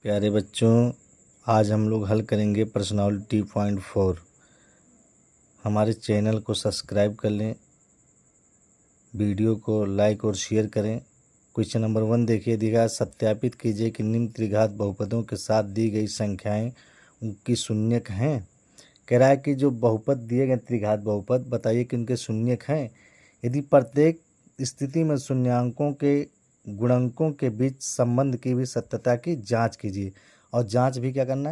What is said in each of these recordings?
प्यारे बच्चों, आज हम लोग हल करेंगे पर्सनालिटी पॉइंट 4। हमारे चैनल को सब्सक्राइब कर लें, वीडियो को लाइक और शेयर करें। क्वेश्चन नंबर 1 देखिए, दिया सत्यापित कीजिए कि निम्न त्रिघात बहुपदों के साथ दी गई संख्याएं उनकी शून्यक हैं। कह रहा है कि जो बहुपद दिए गए त्रिघात बहुपद, बताइए कि उनके शून्यक हैं। यदि प्रत्येक स्थिति में शून्यांकों के गुणकों के बीच संबंध की भी सत्यता की जांच कीजिए। और जांच भी क्या करना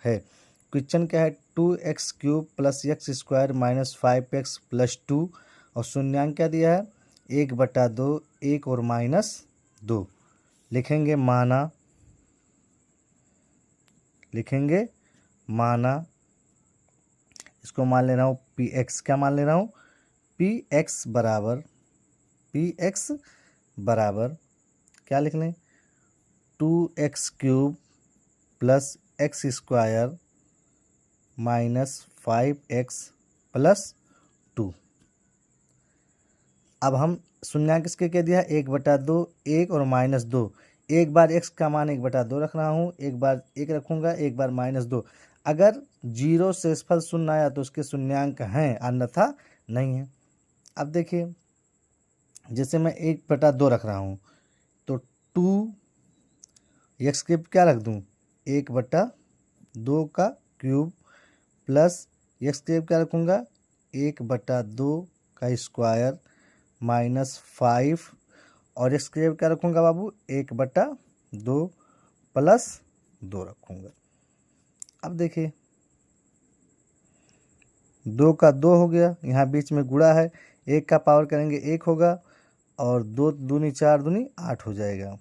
है। क्वेश्चन क्या है, 2x³ + x² - 5x + 2 और शून्यांक क्या दिया है, 1/2, 1 और -2। लिखेंगे माना, इसको मान ले रहा हूँ px। क्या मान ले रहा हूँ, px बराबर क्या लिख लें, 2x³ + x² - 5x + 2। अब हम शून्यांक किसके कह दिया है, 1/2, 1 और -2। एक बार x का मान 1/2 रख रहा हूँ, एक बार 1 रखूँगा, एक बार -2। अगर 0 शेषफल शून्य आया तो उसके शून्यांक हैं, अन्यथा नहीं है। अब देखिए, जैसे मैं 1/2 रख रहा हूँ तो 2x³ क्या रख दूँ, 1/2 का क्यूब प्लस x³ क्या रखूँगा, 1/2 का स्क्वायर -5 और x³ क्या रखूँगा बाबू, 1/2 + 2 रखूँगा। अब देखिए, 2 का 2 हो गया, यहाँ बीच में गुणा है, 1 का पावर करेंगे 1 होगा और 2 दूनी 4 दूनी 8 हो जाएगा,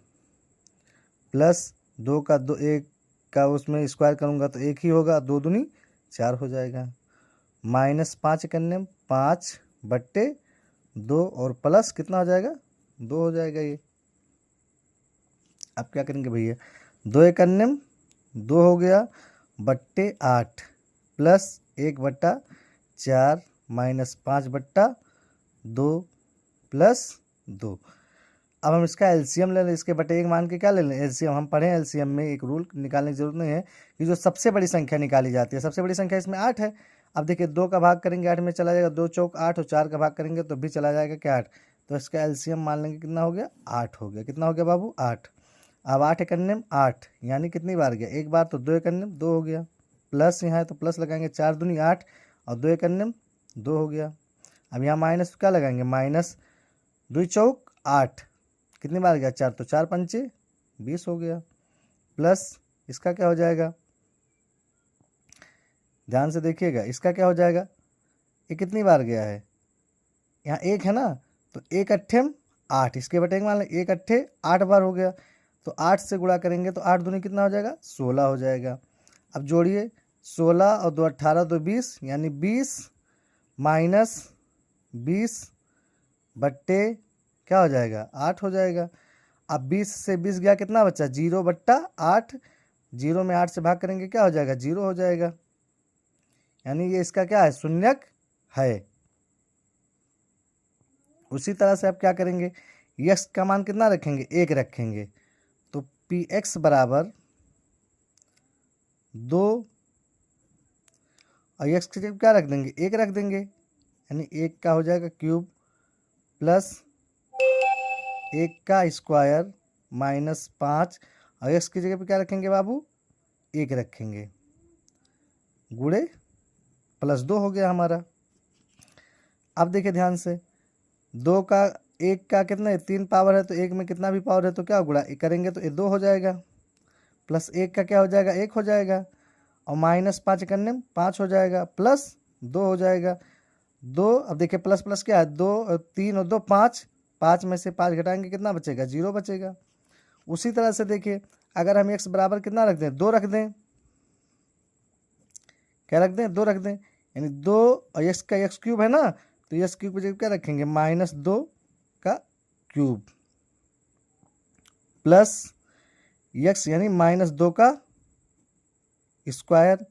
प्लस 2 का 2, 1 का उसमें स्क्वायर करूँगा तो 1 ही होगा, 2 दूनी 4 हो जाएगा, -5 करने में 5/2 और प्लस कितना हो जाएगा, 2 हो जाएगा ये। अब क्या करेंगे भैया, 2 करने में 2 हो गया, /8 प्लस 1/4 -5/2 प्लस 2। अब हम इसका एलसीएम ले लें, इसके बटे 1 मान के क्या ले लें, एलसीएम। हम पढ़े एलसीएम में एक रूल निकालने की जरूरत नहीं है कि जो सबसे बड़ी संख्या निकाली जाती है, सबसे बड़ी संख्या इसमें 8 है। अब देखिए, 2 का भाग करेंगे 8 में चला जाएगा, 2 चौक 8 और 4 का भाग करेंगे तो भी चला जाएगा क्या, 8। तो इसका एलसीएम मान लेंगे, कितना हो गया, 8 हो गया। कितना हो गया बाबू, 8। अब 8 करने में 8 यानी कितनी बार गया, एक बार, तो 2 करने में 2 हो गया, प्लस यहाँ है तो प्लस लगाएंगे, 4 दूनी 8 और 2 करने में 2 हो गया। अब यहाँ माइनस क्या लगाएंगे, -2 चौक 8, कितनी बार गया, 4, तो 4 पंचे 20 हो गया, प्लस इसका क्या हो जाएगा, ध्यान से देखिएगा, इसका क्या हो जाएगा, ये कितनी बार गया है, यहाँ 1 है ना, तो 1 अट्ठे 8, इसके बटे मान लें 1 अट्ठे 8 बार हो गया, तो 8 से गुणा करेंगे तो 8 दूनी कितना हो जाएगा, 16 हो जाएगा। अब जोड़िए, 16 और 2 18, 2 20 यानी 20 - 20 बट्टे क्या हो जाएगा, 8 हो जाएगा। अब 20 से 20 गया, कितना बचा, 0/8, 0 में 8 से भाग करेंगे क्या हो जाएगा, 0 हो जाएगा, यानी ये इसका क्या है, शून्यक है। उसी तरह से आप क्या करेंगे, x का मान कितना रखेंगे, 1 रखेंगे, तो px बराबर 2 और x की जगह क्या रख देंगे, 1 रख देंगे, यानी 1 का हो जाएगा क्यूब प्लस 1 का स्क्वायर -5 और x की जगह पे क्या रखेंगे बाबू, 1 रखेंगे, गुणे +2 हो गया हमारा। अब देखिए ध्यान से, 2 का 1 का कितना है, 3 पावर है, तो 1 में कितना भी पावर है तो क्या गुणा करेंगे तो ये 2 हो जाएगा, प्लस 1 का क्या हो जाएगा, 1 हो जाएगा, और -5 करने में 5 हो जाएगा, प्लस 2 हो जाएगा, 2। अब देखिए प्लस प्लस क्या है, 2 और 3 और 2 5, 5 में से 5 घटाएंगे कितना बचेगा, 0 बचेगा। उसी तरह से देखिए, अगर हम x बराबर कितना रख दें, 2 रख दें, क्या रख दें, 2 रख दें, यानी 2 और x का x³ है ना, तो x³ की जगह क्या रखेंगे, -2 का क्यूब प्लस x यानी -2 का स्क्वायर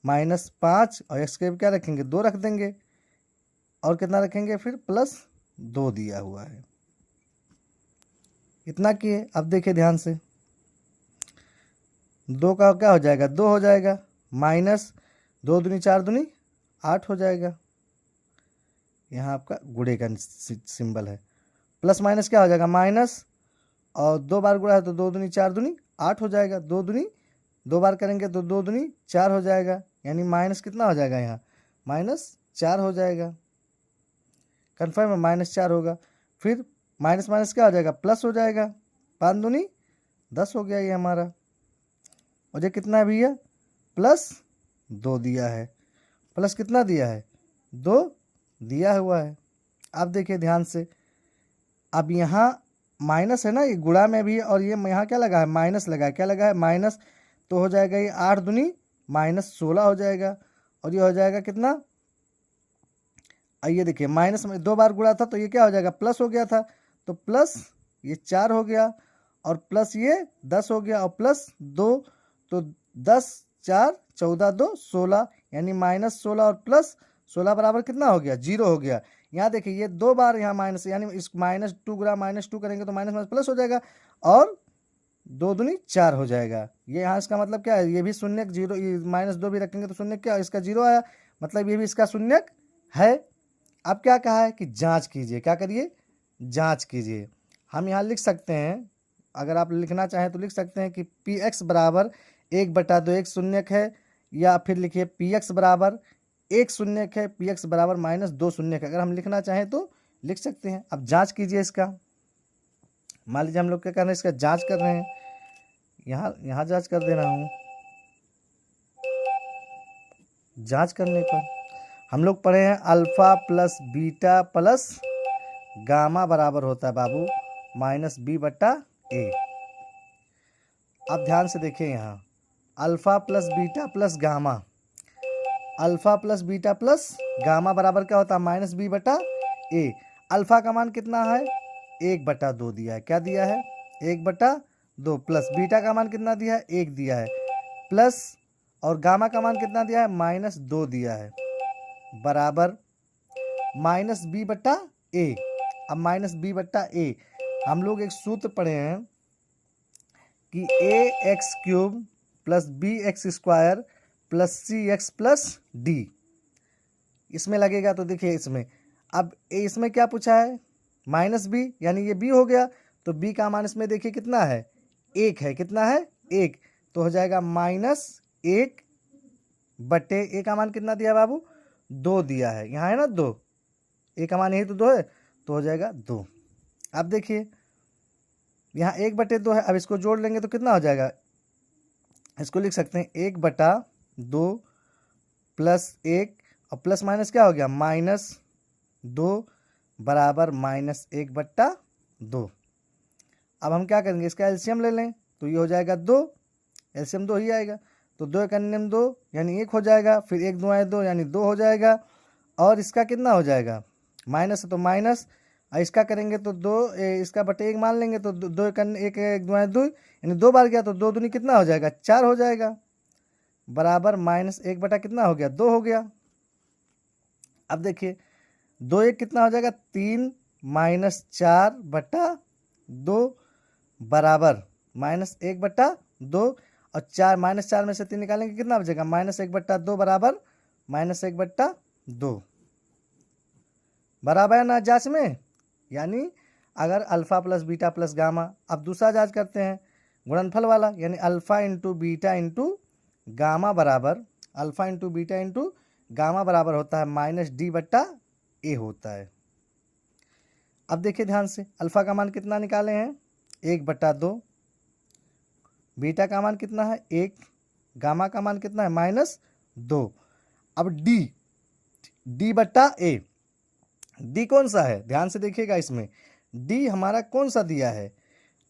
-5 और x के क्या रखेंगे, 2 रख देंगे, और कितना रखेंगे फिर, +2 दिया हुआ है। इतना किए। अब देखिए ध्यान से, 2 का क्या हो जाएगा 2 हो जाएगा, माइनस 2 दूनी 4 दूनी 8 हो जाएगा। यहाँ आपका गुणे का सिंबल है। प्लस माइनस क्या हो जाएगा माइनस, और 2 बार गुणा है तो 2 दूनी 4 दूनी 8 हो जाएगा। 2 दूनी 2 बार करेंगे तो 2 दूनी 4 हो जाएगा, यानी माइनस कितना हो जाएगा यहाँ -4 हो जाएगा। कन्फर्म है -4 होगा। फिर माइनस माइनस क्या हो जाएगा प्लस हो जाएगा, 5 दूनी 10 हो गया ये हमारा। और ये कितना है भैया +2 दिया है। प्लस कितना दिया है 2 दिया हुआ है। अब देखिए ध्यान से, अब यहाँ माइनस है ना, ये गुणा में भी है, और ये यहाँ क्या लगा है माइनस लगा है। क्या लगा है माइनस, तो हो जाएगा ये 8 दूनी -16 हो जाएगा। और ये हो जाएगा कितना, ये देखिए माइनस में 2 बार गुणा था तो ये क्या हो जाएगा प्लस हो गया था, तो प्लस ये 4 हो गया, और प्लस ये 10 हो गया, और प्लस 2, तो 10 4 14 2 16, यानी -16 और +16 बराबर कितना हो गया 0 हो गया। यहाँ देखिए ये 2 बार यहाँ माइनस, यानी इस -2 गुणा -2 करेंगे तो माइनस माइनस प्लस हो जाएगा, और 2 दूनी 4 हो जाएगा। ये यहाँ इसका मतलब क्या है, ये भी शून्यक 0, -2 भी रखेंगे तो शून्यक क्या इसका 0 आया, मतलब ये भी इसका शून्यक है। अब क्या कहा है कि जांच कीजिए, क्या करिए जांच कीजिए। हम यहाँ लिख सकते हैं, अगर आप लिखना चाहें तो लिख सकते हैं कि px बराबर 1/2 एक शून्यक है, या फिर लिखिए px बराबर 1 शून्यक है, px बराबर -2 शून्यक है। अगर हम लिखना चाहें तो लिख सकते हैं। अब जांच कीजिए इसका। मान लीजिए हम लोग क्या कर रहे हैं, इसका जांच कर रहे हैं, यहाँ जांच कर दे रहा हूँ। जांच करने पर हम लोग पढ़े हैं alpha plus beta plus gamma बराबर होता है बाबू -b/a। अब ध्यान से देखिए यहाँ alpha plus beta plus gamma, alpha plus beta plus gamma बराबर क्या होता है -b/a। अल्फा का मान कितना है 1/2 दिया है। क्या दिया है 1/2, प्लस बीटा का मान कितना दिया है 1 दिया है, प्लस और गामा का मान कितना दिया है -2 दिया है, बराबर -b/a। अब -b/a हम लोग एक सूत्र पढ़े हैं कि ax³ + bx² + cx + d इसमें लगेगा। तो देखिए इसमें, अब इसमें क्या पूछा है -b, यानी ये b हो गया, तो b का मान इसमें देखिए कितना है 1 है। कितना है 1, तो हो जाएगा -1/a का मान कितना दिया बाबू 2 दिया है। यहाँ है ना 2, a का मान यही तो 2 है, तो हो जाएगा 2। अब देखिए यहाँ 1/2 है, अब इसको जोड़ लेंगे तो कितना हो जाएगा, इसको लिख सकते हैं 1/2 + 1, और प्लस माइनस क्या हो गया -2 बराबर -1/2। अब हम क्या करेंगे, इसका एलसीएम ले लें, तो ये हो जाएगा 2, एलसीएम 2 ही आएगा, तो 2 का नियम 2 यानी 1 हो जाएगा, फिर 1 2 2 यानी 2 हो जाएगा, और इसका कितना हो जाएगा माइनस है तो माइनस, और इसका करेंगे तो 2, इसका बटे 1 मान लेंगे तो 2 का 1 1 2 2 यानी 2 बार गया तो 2 दूनी कितना हो जाएगा 4 हो जाएगा, बराबर -1 कितना हो गया 2 हो गया। अब देखिए 2 1 कितना हो जाएगा 3 -4/2 बराबर -1/2, और 4 -4 में से 3 निकालेंगे कितना बचेगा -1/2 बराबर -1/2 बराबर है ना जांच में। यानी अगर alpha plus beta plus gamma, अब दूसरा जांच करते हैं गुणनफल वाला, यानी alpha into beta into gamma बराबर, alpha into beta into gamma बराबर होता है -d/a होता है। अब देखिए ध्यान से, अल्फा का मान कितना निकाले हैं 1/2, बीटा का मान कितना है 1, गामा का मान कितना है -2। अब d/a, डी कौन सा है ध्यान से देखिएगा, इसमें डी हमारा कौन सा दिया है।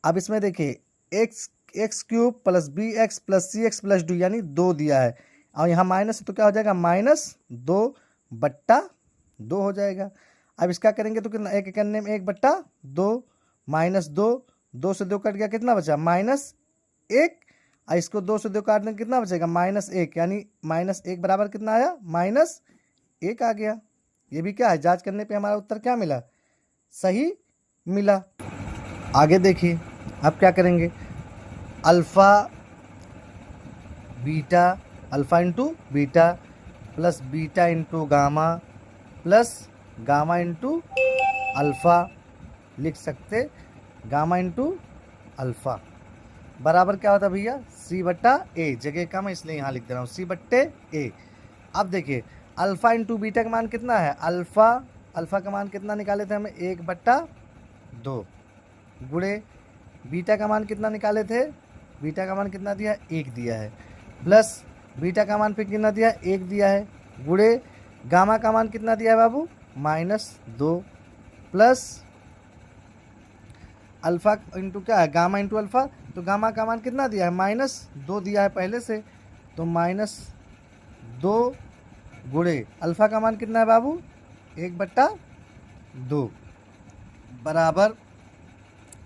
अब इसमें देखिए x³ + bx + cx + d यानी 2 दिया है, और यहाँ माइनस तो क्या हो जाएगा -2/2 हो जाएगा। अब इसका करेंगे तो कितना, एक करने में 1/2 -2, 2 से 2 कट गया, कितना बचा -1, और इसको 2 से 2 काटने कितना बचेगा -1, यानी -1 बराबर कितना आया -1 आ गया। ये भी क्या है जांच करने पे हमारा उत्तर क्या मिला सही मिला। आगे देखिए अब क्या करेंगे, alpha beta, alpha into beta plus beta into gamma plus gamma into alpha, लिख सकते गामा इंटू अल्फ़ा बराबर क्या होता है भैया, सी बट्टा ए। जगह कम है इसलिए यहाँ लिख दे रहा हूँ सी बट्टे ए। अब देखिए अल्फ़ा इंटू बीटा का मान कितना है, अल्फ़ा का मान कितना निकाले थे हमें 1/2 गुणे बीटा का मान कितना निकाले थे, बीटा का मान कितना दिया है 1 दिया है, प्लस बीटा का मान फिर कितना दिया है 1 दिया है, गुणे गामा का मान कितना दिया है बाबू -2 प्लस अल्फ़ा इंटू क्या है गामा इंटू अल्फ़ा, तो गामा का मान कितना दिया है -2 दिया है पहले से, तो -2 गुणे अल्फ़ा का मान कितना है बाबू 1/2 बराबर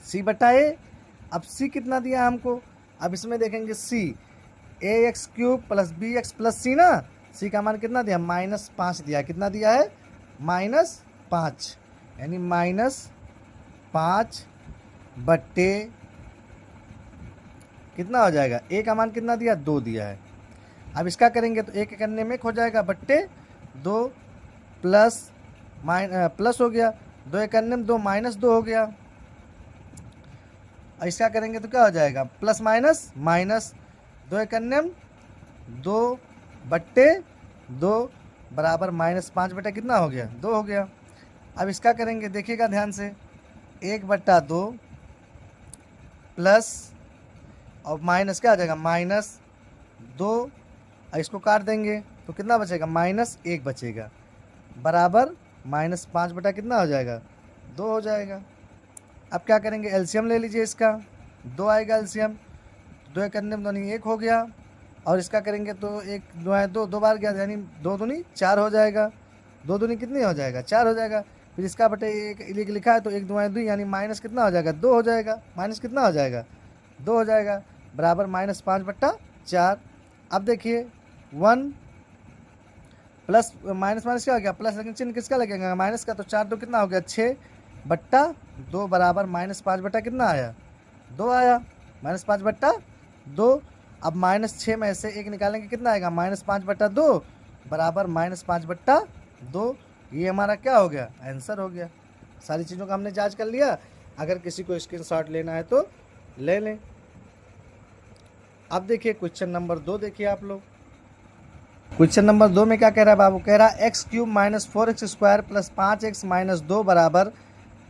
सी बट्टा ए। अब सी कितना दिया हमको, अब इसमें देखेंगे सी ax³ plus bx plus C ना, सी का मान कितना दिया -5 दिया, कितना दिया है -5, यानी -5 बट्टे कितना हो जाएगा, ए का मान कितना दिया 2 दिया है। अब इसका करेंगे तो एक करने में हो जाएगा बट्टे 2 प्लस प्लस हो गया, 2 करने में 2 -2 हो गया। इसका करेंगे तो क्या हो जाएगा प्लस माइनस 2 करने में 2 बट्टे 2 बराबर -5 बटे कितना हो गया 2 हो गया। अब इसका करेंगे देखिएगा ध्यान से 1/2 प्लस और माइनस क्या आ जाएगा -2, इसको काट देंगे तो कितना बचेगा -1 बचेगा बराबर -5 बटा कितना हो जाएगा 2 हो जाएगा। अब क्या करेंगे एलसीएम ले लीजिए, इसका 2 आएगा एलसीएम, 2 करने में 2 नहीं 1 हो गया, और इसका करेंगे तो 1 2 है 2 बार गया, यानी 2 दूनी 4 हो जाएगा, 2 दूनी कितनी हो जाएगा 4 हो जाएगा। फिर इसका बटे 1 लिखा है तो 1 2 है 2, यानी माइनस कितना हो जाएगा 2 हो जाएगा, माइनस कितना हो जाएगा 2 हो जाएगा बराबर -5/4। अब देखिए 1 प्लस माइनस क्या हो गया प्लस, लेकिन चिन्ह किसका लगेगा माइनस का, तो 4 2 कितना हो गया 6/2 बराबर -5 बटा कितना आया 2 आया, -5/2। अब -6 में से 1 निकालेंगे कितना आएगा -5/2 बराबर -5/2। ये हमारा क्या हो गया आंसर हो गया। सारी चीज़ों का हमने जांच कर लिया, अगर किसी को स्क्रीनशॉट लेना है तो ले लें। अब देखिए क्वेश्चन नंबर 2 देखिए आप लोग, क्वेश्चन नंबर 2 में क्या कह रहा है बाबू, कह रहा है x³ - 4x² प्लस 5x - 2 बराबर,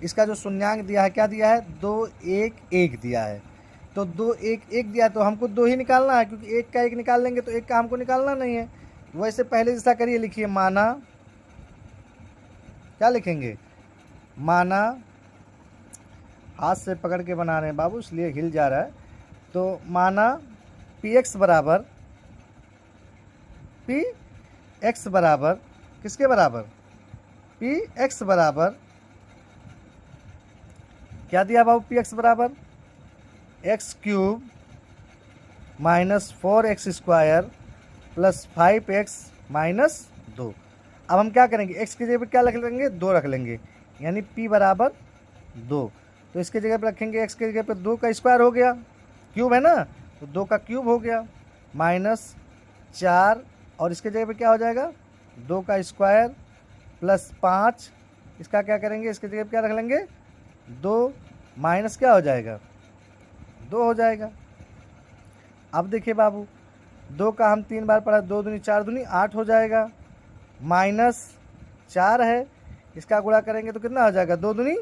इसका जो शून्यांक दिया है क्या दिया है 2 1 1 दिया है, तो 2 1 1 दिया है तो हमको 2 ही निकालना है, क्योंकि 1 का 1 निकाल लेंगे तो 1 का हमको निकालना नहीं है। वैसे पहले जैसा करिए, लिखिए माना, क्या लिखेंगे माना, हाथ से पकड़ के बना रहे हैं बाबू इसलिए हिल जा रहा है, तो माना px बराबर किसके बराबर px बराबर क्या दिया बाबू, px बराबर x³ - 4x² प्लस 5x - 2। अब हम क्या करेंगे x की जगह पर क्या रख लेंगे 2 रख लेंगे, यानी p बराबर 2, तो इसके जगह पर रखेंगे x की जगह पर 2 का स्क्वायर हो गया, क्यूब है ना, तो 2 का क्यूब हो गया -4, और इसके जगह पे क्या हो जाएगा 2 का स्क्वायर प्लस 5, इसका क्या करेंगे इसके जगह पे क्या रख लेंगे 2 माइनस क्या हो जाएगा 2 हो जाएगा। अब देखिए बाबू 2 का हम 3 बार पढ़ा, 2 दूनी 4 दूनी 8 हो जाएगा, -4 है, इसका गुणा करेंगे तो कितना हो जाएगा 2 दूनी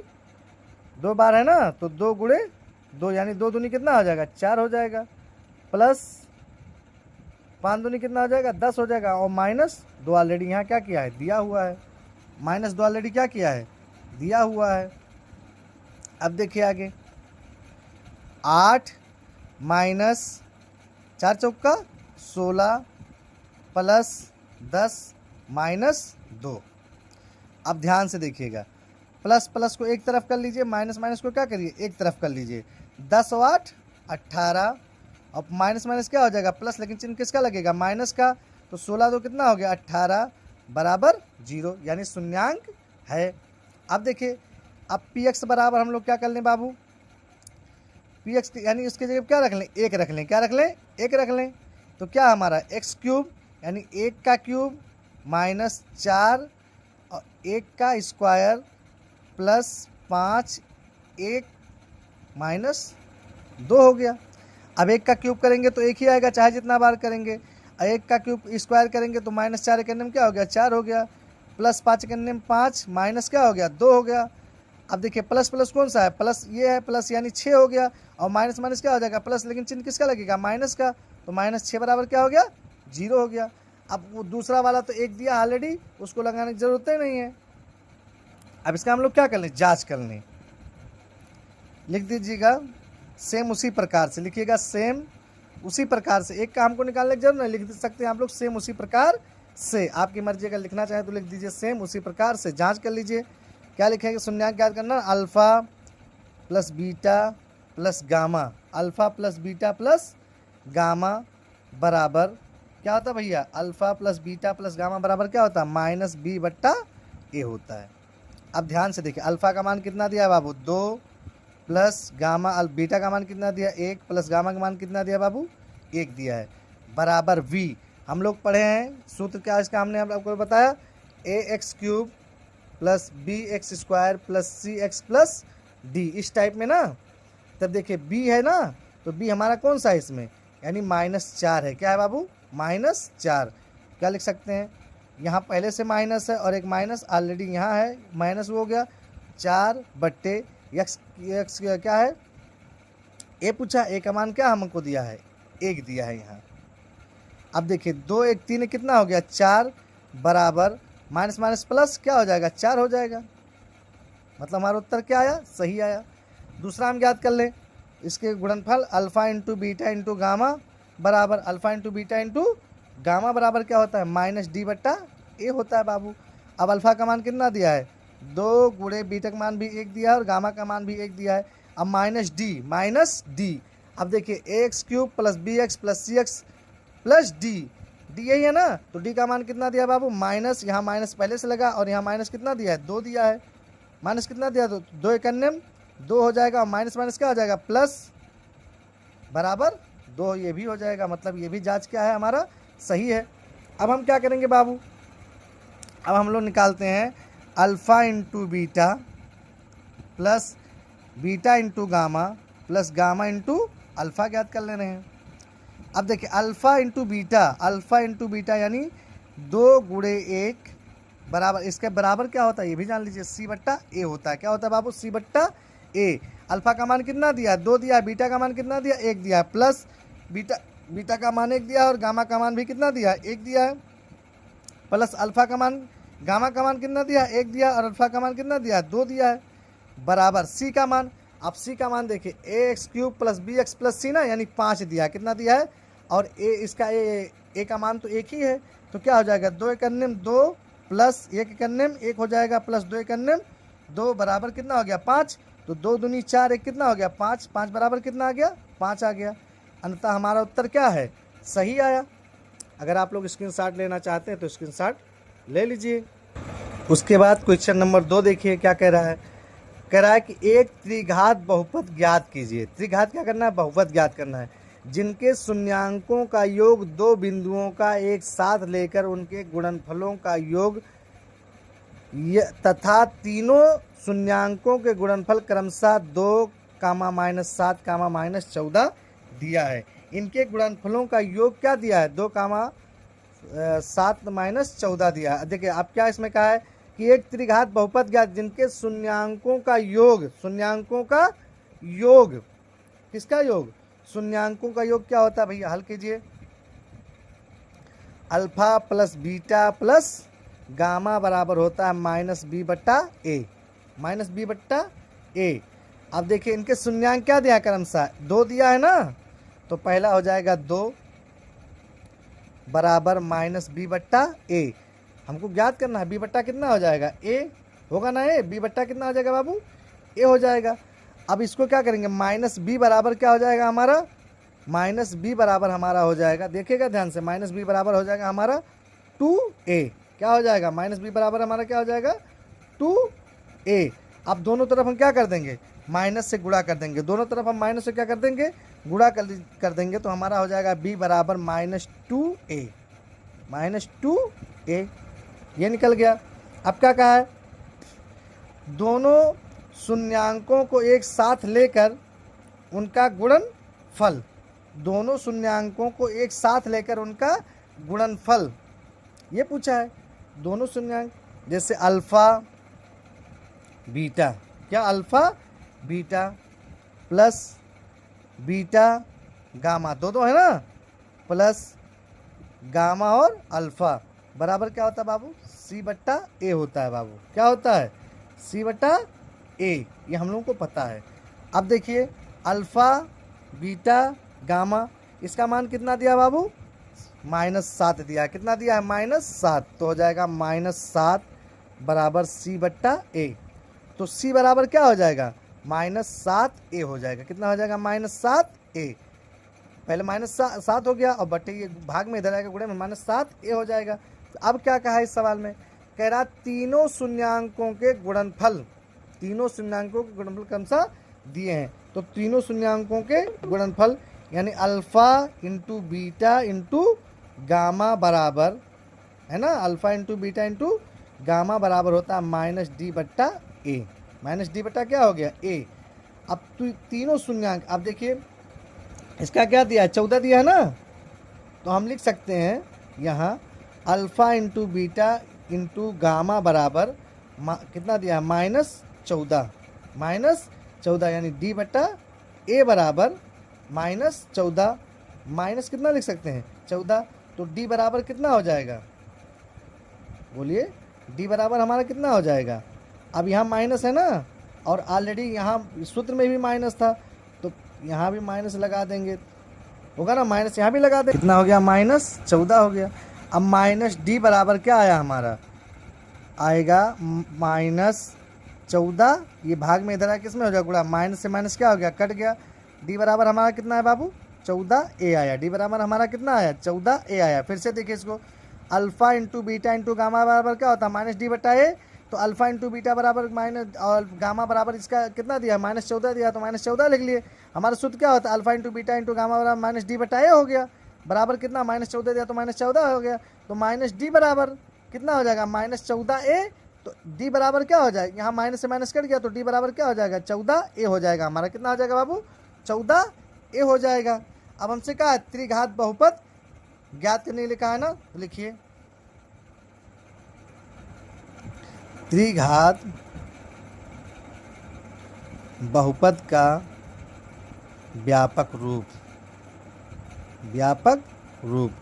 2 बार है ना, तो 2 गुणे 2 यानी 2 दूनी कितना हो जाएगा 4 हो जाएगा, प्लस 5 दूनी कितना हो जाएगा 10 हो जाएगा, और -2 ऑलरेडी यहाँ क्या किया है दिया हुआ है, -2 ऑलरेडी क्या किया है दिया हुआ है। अब देखिए आगे 8 - 4 चौका 16 प्लस 10 -2। अब ध्यान से देखिएगा, प्लस प्लस को एक तरफ कर लीजिए, माइनस माइनस को क्या करिए एक तरफ कर लीजिए, 10 और 8 18, अब माइनस माइनस क्या हो जाएगा प्लस, लेकिन चिन्ह किसका लगेगा माइनस का, तो 16 तो कितना हो गया 18 बराबर 0, यानी शून्यांक है। अब देखिए अब px बराबर हम लोग क्या कर लें बाबू, px यानी इसके जगह क्या रख लें 1 रख लें, क्या रख लें 1 रख लें, तो क्या हमारा एक्स क्यूब यानी 1 का क्यूब माइनस 4 और 1 का स्क्वायर प्लस 5 1 माइनस 2 हो गया। अब 1 का क्यूब करेंगे तो 1 ही आएगा चाहे जितना बार करेंगे, और 1 का क्यूब स्क्वायर करेंगे तो माइनस 4 करने में क्या हो गया 4 हो गया, प्लस 5 करने में 5 माइनस क्या हो गया 2 हो गया। अब देखिए प्लस प्लस कौन सा है, प्लस ये है, प्लस यानी 6 हो गया, और माइनस माइनस क्या हो जाएगा प्लस, लेकिन चिन्ह किसका लगेगा माइनस का, तो माइनस 6 बराबर क्या हो गया 0 हो गया। अब वो दूसरा वाला तो 1 दिया ऑलरेडी, उसको लगाने की जरूरत ही नहीं है। अब इसका हम लोग क्या कर लें, जाँच कर लें। लिख दीजिएगा सेम उसी प्रकार से, लिखिएगा सेम उसी प्रकार से। एक काम को निकालने की जरूरत नहीं, लिख सकते हैं आप लोग सेम उसी प्रकार से, आपकी मर्जी अगर लिखना चाहें तो लिख दीजिए सेम उसी प्रकार से। जांच कर लीजिए क्या लिखेंगे, शून्यांक याद करना, alpha plus beta plus gamma, alpha plus beta plus gamma बराबर क्या होता है भैया, alpha plus beta plus gamma बराबर क्या होता है माइनस बी बट्टा ए होता है। अब ध्यान से देखिए अल्फ़ा का मान कितना दिया है बाबू 2 प्लस गामा, बीटा का मान कितना दिया 1 प्लस गामा का मान कितना दिया बाबू 1 दिया है, बराबर वी। हम लोग पढ़े हैं सूत्र क्या इसका, हमने आपको बताया A x cube plus B x square plus C x plus D, इस टाइप में ना। तब देखिए बी है ना, तो बी हमारा कौन सा है इसमें, यानी -4 है। क्या है बाबू -4। क्या लिख सकते हैं, यहाँ पहले से माइनस है और एक माइनस ऑलरेडी यहाँ है, माइनस हो गया 4 बट्टे एक्स क्या है ए पूछा, ए का मान क्या हमको दिया है 1 दिया है यहाँ। अब देखिए 2 1 3 कितना हो गया 4 बराबर माइनस माइनस प्लस क्या हो जाएगा 4 हो जाएगा, मतलब हमारा उत्तर क्या आया सही आया। दूसरा हम याद कर लें इसके गुणनफल alpha into beta into gamma बराबर, alpha into beta into gamma बराबर क्या होता है माइनस डी बट्टा ए होता है बाबू। अब अल्फ़ा का मान कितना दिया है 2 गुणे बीटा का मान भी 1 दिया है और गामा का मान भी 1 दिया है। अब माइनस डी, अब देखिए A x cube plus B x plus C x plus D यही है ना, तो डी का मान कितना दिया बाबू माइनस, यहाँ माइनस पहले से लगा और यहाँ माइनस कितना दिया है 2 दिया है, माइनस कितना दिया तो 2 एकन्यम 2 हो जाएगा, और माइनस माइनस क्या हो जाएगा प्लस बराबर 2 ये भी हो जाएगा, मतलब ये भी जांच क्या है हमारा सही है। अब हम क्या करेंगे बाबू, अब हम लोग निकालते हैं alpha into beta plus beta into gamma plus gamma into alpha ज्ञात कर ले रहे हैं। अब देखिए अल्फ़ा इंटू बीटा यानी 2 गुणे 1 बराबर, इसके बराबर क्या होता है ये भी जान लीजिए सी बट्टा ए होता है। क्या होता है बाबू सी बट्टा ए। अल्फ़ा का मान कितना दिया 2 दिया, बीटा का मान कितना दिया 1 दिया, प्लस बीटा का मान 1 दिया और गामा का मान भी कितना दिया 1 दिया है, प्लस अल्फ़ा का मान गामा का मान कितना दिया 1 दिया और अल्फ़ा का मान कितना दिया 2 दिया है, बराबर सी का मान। अब सी का मान देखिए A x cube plus B x plus C ना, यानी 5 दिया है, कितना दिया है, और ए इसका ए का मान तो 1 ही है, तो क्या हो जाएगा 2 एकन्यम 2 प्लस 1 एकन्यम 1 हो जाएगा, प्लस 2 एकन्यम 2 बराबर कितना हो गया 5, तो 2 दूनी 4 1 कितना हो गया 5, 5 बराबर कितना आ गया 5 आ गया। अंततः हमारा उत्तर क्या है सही आया। अगर आप लोग स्क्रीनशॉट लेना चाहते हैं तो स्क्रीनशॉट ले लीजिए। उसके बाद क्वेश्चन नंबर 2 देखिए क्या कह रहा है, कह रहा है कि एक त्रिघात बहुपद ज्ञात कीजिए। त्रिघात क्या करना है, बहुपद ज्ञात करना है, जिनके शून्यांकों का योग 2 बिंदुओं का एक साथ लेकर उनके गुणनफलों का योग तथा तीनों शून्यांकों के गुणनफल क्रमशः 2, -7, -14 दिया है। इनके गुणनफलों का योग क्या दिया है 2, 7 -14 दिया है। देखिए अब क्या इसमें कहा है कि एक त्रिघात बहुपद ज्ञात जिनके शून्यांकों का योग किसका योग, शून्यांकों का योग क्या होता है भैया हल कीजिए, alpha plus beta plus gamma बराबर होता है -b बट्टा ए। अब देखिए इनके शून्यांक क्या दिया क्रमशः 2 दिया है ना, तो पहला हो जाएगा 2 बराबर -b बट्टा ए। हमको ज्ञात करना है b बट्टा कितना हो जाएगा a होगा ना, ए b बट्टा कितना हो जाएगा बाबू a हो जाएगा। अब इसको क्या करेंगे -b बराबर क्या हो जाएगा हमारा, -b बराबर हमारा हो जाएगा, देखिएगा ध्यान से, -b बराबर हो जाएगा हमारा 2a। क्या हो जाएगा -b बराबर हमारा क्या हो जाएगा 2a। अब दोनों तरफ हम क्या कर देंगे माइनस से गुणा कर देंगे, दोनों तरफ हम माइनस से क्या कर देंगे गुणा कर देंगे तो हमारा हो जाएगा b बराबर -2a, -2a ये निकल गया। अब क्या कहा है, दोनों शून्यांकों को एक साथ लेकर उनका गुणनफल, दोनों शून्यांकों को एक साथ लेकर उनका गुणनफल ये पूछा है। दोनों शून्यांक जैसे अल्फ़ा बीटा, क्या alpha beta plus beta gamma, दो है ना, प्लस गामा और अल्फ़ा बराबर क्या होता है बाबू, C/A होता है बाबू। क्या होता है, C/A, ये हम लोगों को पता है। अब देखिए अल्फ़ा बीटा गामा, इसका मान कितना दिया बाबू, -7 दिया है। कितना दिया है, -7, तो हो जाएगा -7 बराबर C/A। तो C बराबर क्या हो जाएगा, -7A हो जाएगा। कितना हो जाएगा, -7A। पहले -7 हो गया और बटे ये भाग में इधर आएगा, गुणे में -7A हो जाएगा। तो अब क्या कहा है इस सवाल में, कह रहा तीनों शून्यांकों के गुणनफल, तीनों शून्यांकों के गुणनफल कौन सा दिए हैं, तो तीनों शून्यांकों के गुणनफल यानी alpha into beta into gamma बराबर, है ना, alpha into beta into gamma बराबर होता है -D/A। -D बटा क्या हो गया, A। अब तीनों शून्यांक, अब देखिए इसका क्या दिया है, 14 दिया है ना, तो हम लिख सकते हैं यहाँ alpha into beta into gamma बराबर कितना दिया है, -14 यानी D/A बराबर -14, माइनस कितना लिख सकते हैं, 14। तो D बराबर कितना हो जाएगा, बोलिए, D बराबर हमारा कितना हो जाएगा। अब यहाँ माइनस है ना, और ऑलरेडी यहाँ सूत्र में भी माइनस था, तो यहाँ भी माइनस लगा देंगे, होगा ना, माइनस यहाँ भी लगा देंगे, कितना हो गया, -14 हो गया। अब -D बराबर क्या आया हमारा, आएगा -14, ये भाग में इधर आया, किस में हो जाएगा, गुणा, माइनस से माइनस क्या हो गया, कट गया। D बराबर हमारा कितना है बाबू, 14A आया। D बराबर हमारा कितना आया, 14A आया। फिर से देखिए इसको, alpha into beta into gamma बराबर क्या होता है, -D/A। तो अल्फ़ा इंटू बीटा बराबर माइनस और गामा बराबर इसका कितना दिया, -14 दिया, तो -14 लिख लिए। हमारा सूत्र क्या होता है, alpha into beta into gamma बराबर -D/A हो गया, बराबर कितना, -14 दिया तो -14 हो गया। तो -D बराबर कितना हो जाएगा, -14A। तो D बराबर क्या हो जाएगा, यहाँ माइनस से माइनस कट गया, तो D बराबर क्या हो जाएगा, 14A हो जाएगा। हमारा कितना हो जाएगा बाबू, 14A हो जाएगा। अब हमसे कहा है त्रिघात बहुपद ज्ञात करने लिखा है ना, तो लिखिए त्रिघात बहुपद का व्यापक रूप, व्यापक रूप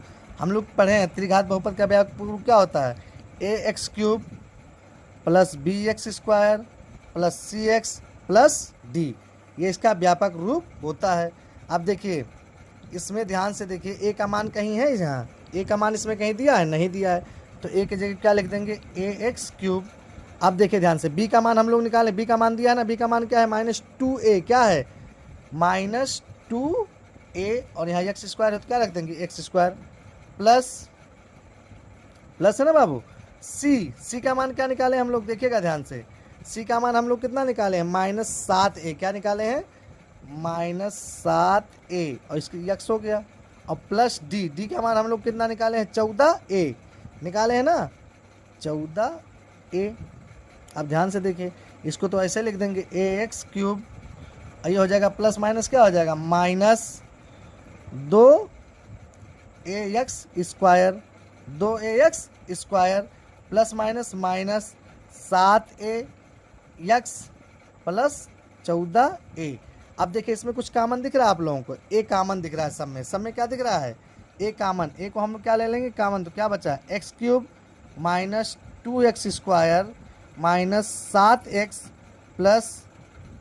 हम लोग पढ़े हैं। त्रिघात बहुपद का व्यापक रूप क्या होता है, ax³ + bx² + cx + d, ये इसका व्यापक रूप होता है। अब देखिए इसमें ध्यान से देखिए, a का मान कहीं है, यहाँ a का मान इसमें कहीं दिया है, नहीं दिया है, तो a की जगह क्या लिख देंगे, ax³। अब देखिए ध्यान से, b का मान हम लोग निकालें, b का मान दिया है ना, b का मान क्या है, -2a, क्या है, -2a, और यहाँ x² है तो क्या रख देंगे, x² प्लस है ना बाबू, c का मान क्या निकाले हम लोग, देखिएगा ध्यान से, c का मान हम लोग कितना निकाले हैं, -7a, क्या निकाले हैं, -7a, और इसकी x हो गया, और प्लस d का मान हम लोग कितना निकाले हैं, 14a निकाले हैं ना, 14a। अब ध्यान से देखिए, इसको तो ऐसे लिख देंगे ax³, ये हो जाएगा प्लस माइनस क्या हो जाएगा, -2ax² 2ax² plus minus -7ax plus 14a। अब देखिए इसमें कुछ कॉमन दिख रहा है आप लोगों को, a कॉमन दिख रहा है सब में क्या दिख रहा है, a कॉमन, a को हम क्या ले लेंगे कॉमन, तो क्या बचा है, x³ -2x² -7x प्लस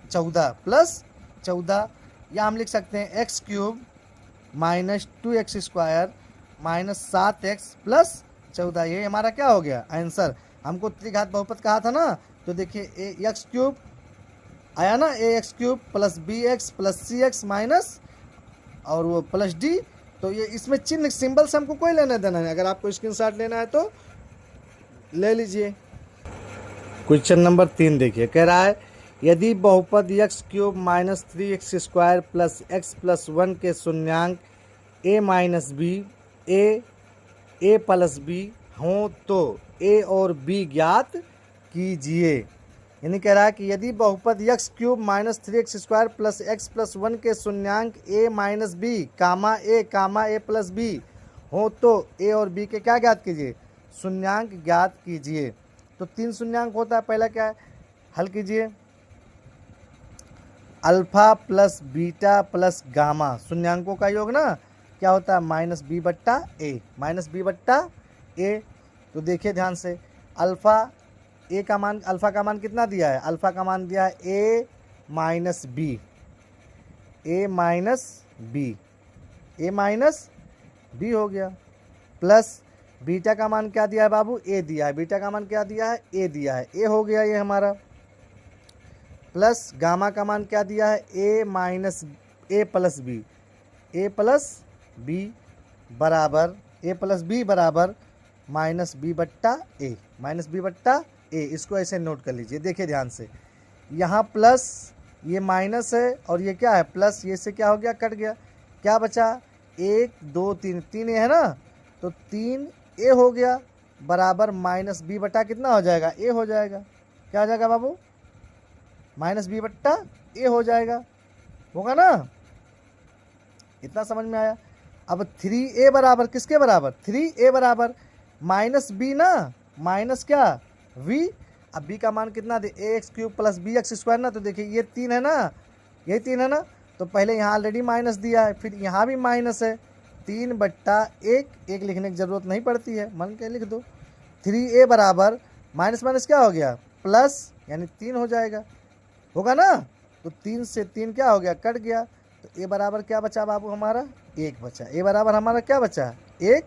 14 या हम लिख सकते हैं x³ -2x² -7x प्लस 14, ये हमारा क्या हो गया आंसर। हमको त्रिघात बहुपद कहा था ना, तो देखिए x³ आया ना, ax³ + bx + cx माइनस और वो प्लस d, तो ये इसमें चिन्ह सिंबल से हमको कोई लेना देना है। अगर आपको स्क्रीनशॉट लेना है तो ले लीजिए। क्वेश्चन नंबर 3 देखिए, कह रहा है यदि बहुपद x cube minus 3x² plus x plus 1 के शून्यांक a minus b a plus b हों तो a और b ज्ञात कीजिए। यानी कह रहा है कि यदि बहुपद x cube minus 3x² plus x plus 1 के शून्यांक a minus b comma a plus b हो तो a और b के क्या ज्ञात कीजिए, शून्यांक ज्ञात कीजिए। तो 3 शून्यांक होता है, पहला क्या है, हल कीजिए। Alpha plus beta plus gamma, शून्यांकों का योग ना क्या होता है, माइनस बी बट्टा ए। तो देखिए ध्यान से, अल्फा का मान कितना दिया है, अल्फा का मान दिया है ए माइनस बी हो गया, प्लस बीटा का मान क्या दिया है बाबू, ए दिया है, बीटा का मान क्या दिया है, ए दिया है, ए हो गया ये हमारा, प्लस गामा का मान क्या दिया है, ए प्लस बी बराबर माइनस बी बट्टा ए। इसको ऐसे नोट कर लीजिए। देखिए ध्यान से, यहाँ प्लस ये माइनस है और ये क्या है प्लस, ये से क्या हो गया, कट गया, क्या बचा, 1 2 3 3 ए है ना, तो 3 ए हो गया बराबर माइनस बी बट्टा कितना हो जाएगा, ए हो जाएगा। क्या हो जाएगा बाबू, माइनस बी बट्टा ए हो जाएगा, होगा ना, इतना समझ में आया। अब 3a बराबर किसके बराबर, 3a बराबर माइनस बी ना, माइनस क्या v। अब b का मान कितना दे, ax³ प्लस bx² ना, तो देखिए ये 3 है ना, ये 3 है ना, तो पहले यहाँ ऑलरेडी माइनस दिया है, फिर यहाँ भी माइनस है, 3/1 लिखने की ज़रूरत नहीं पड़ती है, मन के लिख दो। 3a बराबर माइनस माइनस क्या हो गया, प्लस, यानी 3 हो जाएगा, होगा ना। तो 3 से 3 क्या हो गया, कट गया, तो a बराबर क्या बचा बाबू हमारा, 1 बचा। a बराबर हमारा क्या बचा, 1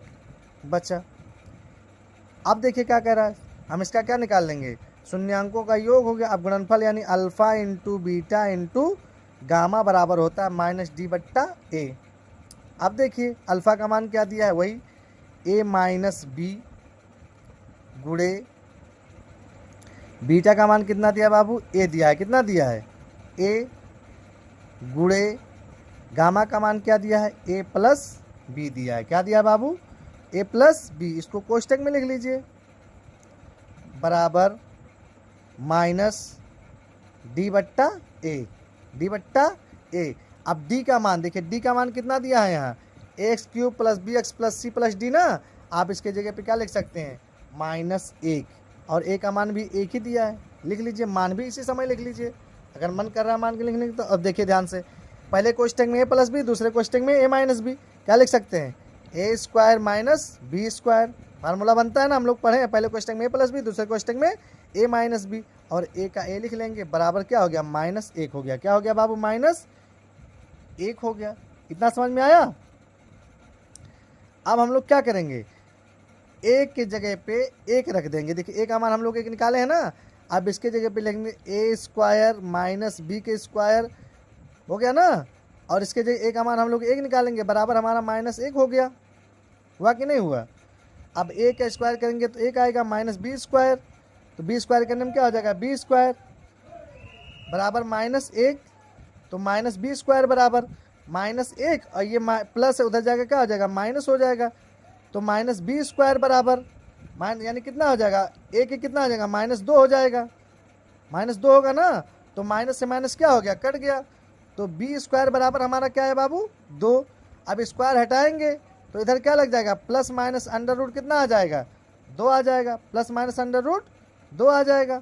बचा। अब देखिए क्या कह रहा है, हम इसका क्या निकाल लेंगे, शून्यांकों का योग हो गया। अब गुणनफल यानी alpha into beta into gamma बराबर होता है माइनस डी बट्टा ए। अब देखिए अल्फा का मान क्या दिया है, वही ए माइनस बी गुणे बीटा का मान कितना दिया बाबू, ए दिया है, कितना दिया है, ए गुणे गामा का मान क्या दिया है, ए प्लस बी दिया है। क्या दिया बाबू, ए प्लस बी। इसको कोष्टक में लिख लीजिए, बराबर माइनस डी बट्टा ए। अब डी का मान देखिए, डी का मान कितना दिया है यहाँ, ax³ plus bx plus c plus D ना, आप इसके जगह पे क्या लिख सकते हैं, -1, और a का मान भी 1 ही दिया है, लिख लीजिए, मान भी इसी समय लिख लीजिए अगर मन कर रहा है मान के लिखने की। तो अब देखिए ध्यान से, पहले कोष्टक में a प्लस बी, दूसरे कोष्टक में a माइनस बी, क्या लिख सकते हैं, a² माइनस b², फार्मूला बनता है ना, हम लोग पढ़े हैं, पहले कोष्टक में a प्लस बी, दूसरे कोष्टक में a माइनस बी, और a का a लिख लेंगे, बराबर क्या हो गया, -1 हो गया। क्या हो गया बाबू, -1 हो गया। इतना समझ में आया। अब हम लोग क्या करेंगे, a के जगह पे 1 रख देंगे। देखिए a का मान हम लोग 1 निकाले हैं ना, अब इसके जगह पे लिखेंगे a² माइनस b² हो गया ना, और इसके जगह a का मान हम लोग 1 निकालेंगे, बराबर हमारा -1 हो गया। हुआ कि नहीं हुआ। अब a का स्क्वायर करेंगे तो 1 आएगा, -b², तो b² करने में क्या हो जाएगा, b² बराबर -1, तो -b² बराबर -1, और ये प्लस है, उधर जाकर क्या हो जाएगा, माइनस हो जाएगा, तो -b² बराबर यानी कितना हो जाएगा, एक कितना हो जाएगा, -2 हो जाएगा, -2 होगा ना, तो माइनस से माइनस क्या हो गया, कट गया, तो b² बराबर हमारा क्या है बाबू, 2। अब स्क्वायर हटाएंगे तो इधर क्या लग जाएगा, प्लस माइनस अंडर रूट कितना आ जाएगा, 2 आ जाएगा, प्लस माइनस अंडर रूट 2 आ जाएगा।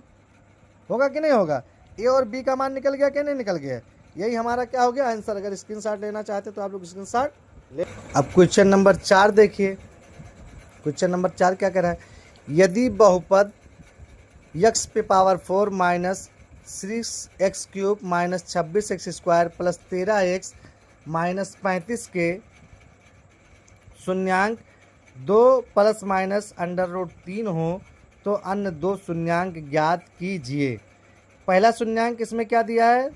होगा कि नहीं होगा। ए और बी का मान निकल गया कि नहीं निकल गया, यही हमारा क्या हो गया आंसर। अगर स्क्रीनशॉट लेना चाहते तो आप लोग स्क्रीनशॉट ले। अब क्वेश्चन नंबर 4 देखिए, क्वेश्चन नंबर 4 क्या कह रहा है, यदि बहुपद x पे power 4 minus 6x³ minus 26x² plus 13x minus 35 के शून्यांक 2 प्लस माइनस अंडर रूट 3 हो तो अन्य 2 शून्यांक ज्ञात कीजिए। पहला शून्यांक इसमें क्या दिया है,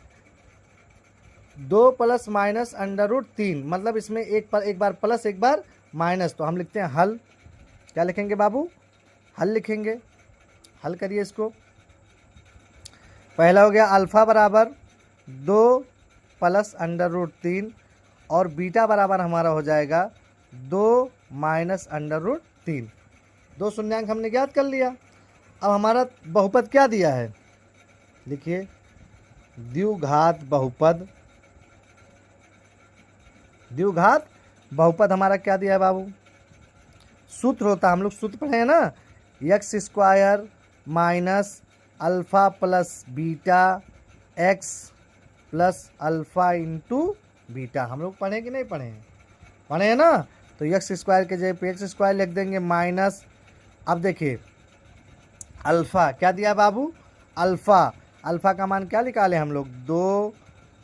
2 प्लस माइनस अंडर रूट 3, मतलब इसमें एक बार प्लस एक बार माइनस, तो हम लिखते हैं हल। क्या लिखेंगे बाबू, हल लिखेंगे, हल करिए इसको। पहला हो गया अल्फ़ा बराबर 2 प्लस अंडर रूट 3 और बीटा बराबर हमारा हो जाएगा 2 माइनस अंडर रूट 3। दो शून्यांक हमने ज्ञात कर लिया। अब हमारा बहुपद क्या दिया है, देखिए द्विघात बहुपद। द्विघात बहुपद हमारा क्या दिया है बाबू, सूत्र होता है, हम लोग सूत्र पढ़े हैं ना, x square minus alpha plus beta x plus alpha into beta. हम लोग पढ़े कि नहीं पढ़े हैं, पढ़े हैं ना। तो एक्स स्क्वायर के जगह पे एक्स स्क्वायर लिख देंगे माइनस, अब देखिए अल्फ़ा क्या दिया बाबू, अल्फ़ा, अल्फ़ा का मान क्या निकाले हम लोग 2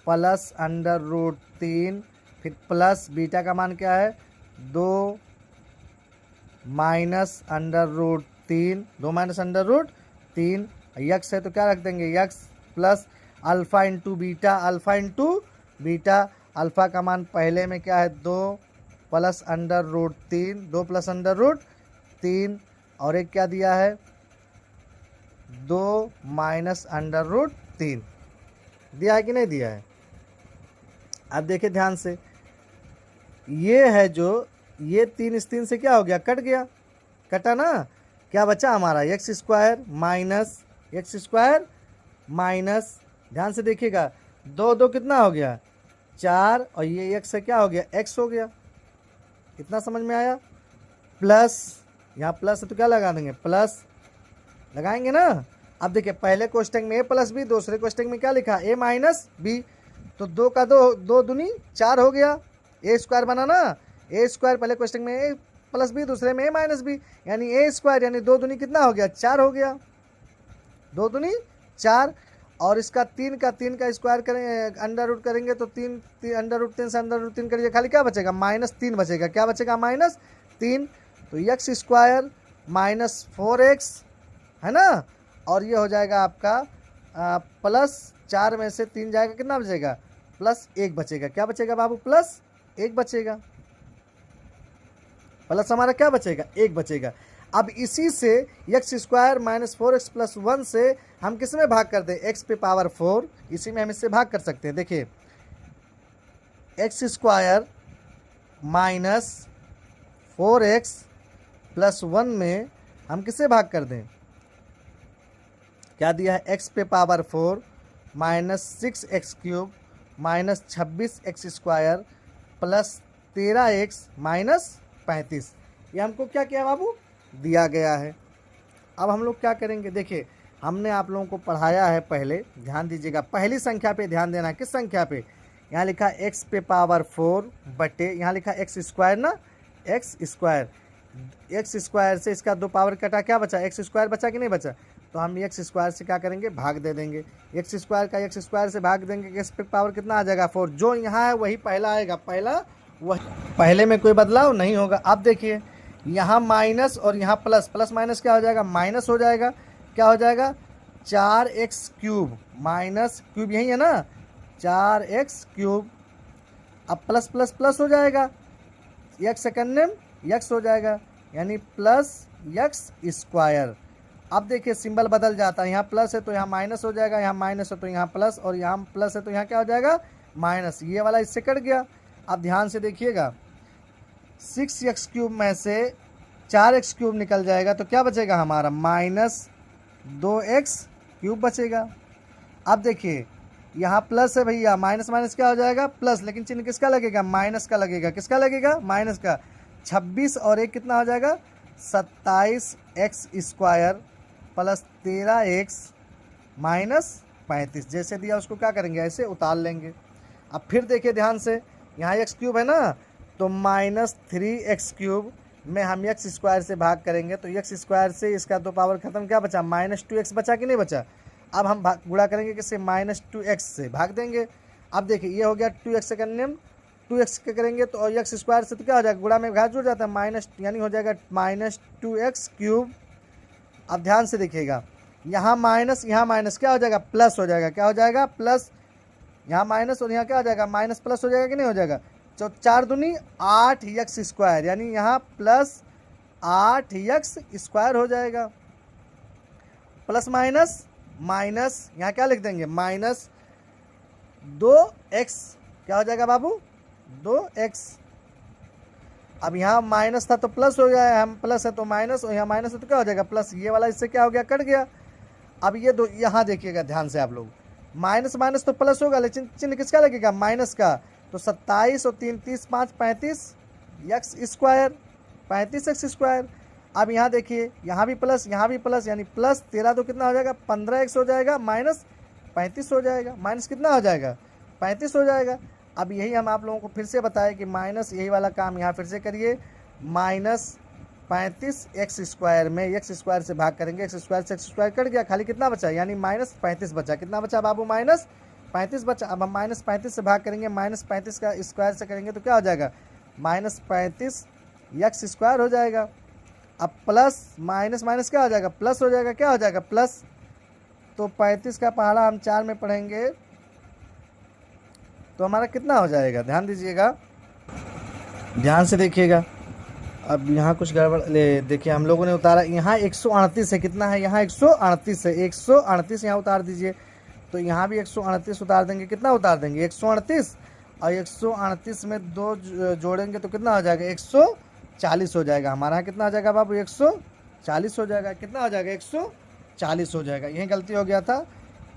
प्लस अंडर रूट 3, फिर प्लस बीटा का मान क्या है 2 minus under root 3, 2 minus under root 3, x है तो क्या रख देंगे x plus alpha into beta, alpha into beta. Alpha का मान पहले में क्या है 2 plus under root 3, 2 plus under root 3 और एक क्या दिया है 2 माइनस अंडर रूट 3। दिया है कि नहीं दिया है। अब देखिए ध्यान से, ये है जो ये 3 इस 3 से क्या हो गया, कट गया, कटा ना। क्या बचा हमारा एक्स स्क्वायर माइनस, ध्यान से देखिएगा 2 2 कितना हो गया 4 और ये एक्स से क्या हो गया एक्स हो गया। इतना समझ में आया। प्लस, यहाँ प्लस है तो क्या लगा देंगे प्लस लगाएंगे ना। अब देखिए पहले कोष्टक में ए प्लस बी, दूसरे कोष्टक में क्या लिखा ए माइनस बी, तो 2 का 2, 2 दूनी 4 हो गया, ए स्क्वायर बना ना। ए स्क्वायर पहले क्वेश्चन में ए प्लस बी, दूसरे में ए माइनस बी, यानी ए स्क्वायर यानी 2 दूनी कितना हो गया 4 हो गया, 2 दूनी 4। और इसका 3 का स्क्वायर करेंगे, अंडर रूट करेंगे तो 3 अंडर रूट 3 से अंडर रूट 3 करिए, खाली क्या बचेगा -3 बचेगा। क्या बचेगा -3, तो एक्स स्क्वायर माइनस 4x है ना। और ये हो जाएगा आपका प्लस 4 में से 3 जाएगा, कितना बचेगा +1 बचेगा। क्या बचेगा बाबू +1 बचेगा, प्लस हमारा क्या बचेगा 1 बचेगा। अब इसी से x square minus 4x plus 1 से हम किस में भाग कर दें x पे पावर 4, इसी में हम इससे भाग कर सकते हैं। देखिए x square minus 4x plus 1 में हम किससे भाग कर दें, क्या दिया है x पे power 4 minus 6x³ minus 26x square plus 13x minus 35। ये हमको क्या किया बाबू दिया गया है। अब हम लोग क्या करेंगे, देखिए हमने आप लोगों को पढ़ाया है पहले, ध्यान दीजिएगा पहली संख्या पे ध्यान देना। किस संख्या पे, यहाँ लिखा x पे पावर 4 बटे यहाँ लिखा x स्क्वायर ना, एक्स स्क्वायर से इसका 2 पावर कटा, क्या बचा एक्स स्क्वायर बचा कि नहीं बचा। तो हम एक्स स्क्वायर से क्या करेंगे भाग दे देंगे, एक्स स्क्वायर का एक्स स्क्वायर से भाग देंगे, एक्स पे पावर कितना आ जाएगा 4, जो यहाँ है वही पहला आएगा, पहला वही, पहले में कोई बदलाव नहीं होगा। अब देखिए यहाँ माइनस और यहाँ प्लस, प्लस माइनस क्या हो जाएगा माइनस हो जाएगा, क्या हो जाएगा 4x³ माइनस क्यूब यही है ना 4x³। अब प्लस प्लस प्लस हो जाएगा, x सेकंड नेम x हो जाएगा, यानी प्लस एक्स स्क्वायर। अब देखिए सिंबल बदल जाता है, यहाँ प्लस है तो यहाँ माइनस हो जाएगा, यहाँ माइनस है तो यहाँ प्लस, और यहाँ प्लस है तो यहाँ क्या हो जाएगा माइनस, ये वाला इससे कट गया। अब ध्यान से देखिएगा 6x³ में से 4x³ निकल जाएगा तो क्या बचेगा हमारा -2x³ बचेगा। अब देखिए यहाँ प्लस है भैया, माइनस माइनस क्या हो जाएगा प्लस, लेकिन चिन्ह किसका लगेगा माइनस का लगेगा, किसका लगेगा माइनस का। 26 और 1 कितना हो जाएगा 27x square plus 13x minus 35। जैसे दिया उसको क्या करेंगे ऐसे उतार लेंगे। अब फिर देखिए ध्यान से, यहाँ x³ है ना, तो -3x³ में हम एक्स स्क्वायर से भाग करेंगे तो एक्स स्क्वायर से इसका 2 पावर खत्म, क्या बचा -2x बचा कि नहीं बचा। अब हम गुणा करेंगे किससे -2x से भाग देंगे। अब देखिए ये हो गया 2x सेकंड नेम, 2x के करेंगे तो एक्स स्क्वायर से तो क्या हो जाएगा गुणा में घात जुड़ जाता है माइनस, यानी हो जाएगा -2x³। अब ध्यान से देखिएगा यहाँ माइनस क्या हो जाएगा प्लस हो जाएगा, क्या हो जाएगा प्लस, यहाँ माइनस और यहाँ क्या हो जाएगा माइनस प्लस हो जाएगा कि नहीं हो जाएगा। तो 4 दूनी 8x स्क्वायर, यानी यहाँ प्लस 8x स्क्वायर हो जाएगा, प्लस माइनस माइनस, यहाँ क्या लिख देंगे, माइनस 2x, क्या हो जाएगा बाबू, 2x। अब यहाँ माइनस था तो प्लस हो गया, हम प्लस है तो माइनस, और यहाँ माइनस है तो क्या हो जाएगा प्लस, ये वाला इससे क्या हो गया, कट गया। अब ये दो, यहाँ देखिएगा ध्यान से आप लोग, माइनस माइनस तो प्लस होगा, लेकिन चिन्ह किसका लगेगा, माइनस का। तो 27 और 3 30 5 35 एक्स स्क्वायर, 35 एक्स स्क्वायर। अब यहाँ देखिए, यहाँ भी प्लस, यहाँ भी प्लस, यानी प्लस 13 तो कितना हो जाएगा, 15x हो जाएगा, माइनस 35 हो जाएगा, माइनस कितना हो जाएगा, 35 हो जाएगा। अब यही हम आप लोगों को फिर से बताएं कि माइनस, यही वाला काम यहाँ फिर से करिए, माइनस 35 एक्स स्क्वायर में एक्स स्क्वायर से भाग करेंगे, एक्स स्क्वायर से एक्स स्क्वायर कट गया, खाली कितना बचा, यानी माइनस 35 बचा। कितना बचा बाबू, माइनस 35 बचा। अब हम माइनस 35 से भाग करेंगे, माइनस 35 का स्क्वायर से करेंगे तो क्या हो जाएगा, माइनस 35 एक्स स्क्वायर हो जाएगा। अब प्लस माइनस माइनस क्या हो जाएगा, प्लस हो जाएगा, क्या हो जाएगा, प्लस। तो 35 का पहाड़ा हम 4 में पढ़ेंगे तो हमारा कितना हो जाएगा, ध्यान दीजिएगा, ध्यान से देखिएगा। अब यहाँ कुछ गड़बड़, ले देखिए हम लोगों ने उतारा, यहाँ 138 है, कितना है, यहाँ 138 है, 138 यहाँ उतार दीजिए। तो यहाँ भी 138 उतार देंगे, कितना उतार देंगे, 138, और 138 में 2 जोड़ेंगे तो कितना हो जाएगा, 140 हो जाएगा। हमारा यहाँ कितना हो जाएगा बाबू, 140 हो जाएगा। कितना हो जाएगा, 140 हो जाएगा। यही गलती हो गया था,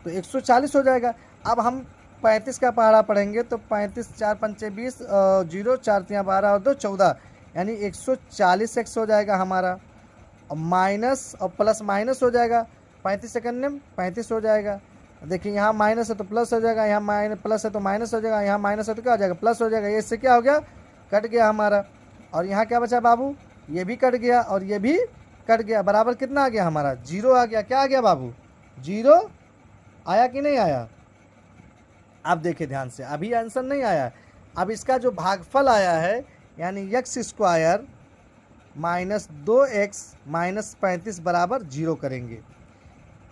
तो 140 हो जाएगा। अब हम 35 का पहाड़ा पढ़ेंगे तो 35 4 पंचे 20, 0 4 3 12 और 2 14, यानी 140 एक्स हो जाएगा हमारा। और माइनस और प्लस माइनस हो जाएगा, 35 सेकंड में 35 हो जाएगा। देखिए यहाँ माइनस है तो प्लस हो जाएगा, यहाँ माइनस प्लस है तो माइनस हो जाएगा, यहाँ माइनस है तो क्या हो जाएगा, प्लस हो जाएगा। ये इससे क्या हो गया, कट गया हमारा। और यहाँ क्या बचा बाबू, ये भी कट गया और ये भी कट गया, बराबर कितना आ गया हमारा, 0 आ गया। क्या आ गया बाबू, 0 आया कि नहीं आया। अब देखिए ध्यान से, अभी आंसर नहीं आया। अब इसका जो भागफल आया है, यानी x square minus 2x minus 35 बराबर 0 करेंगे।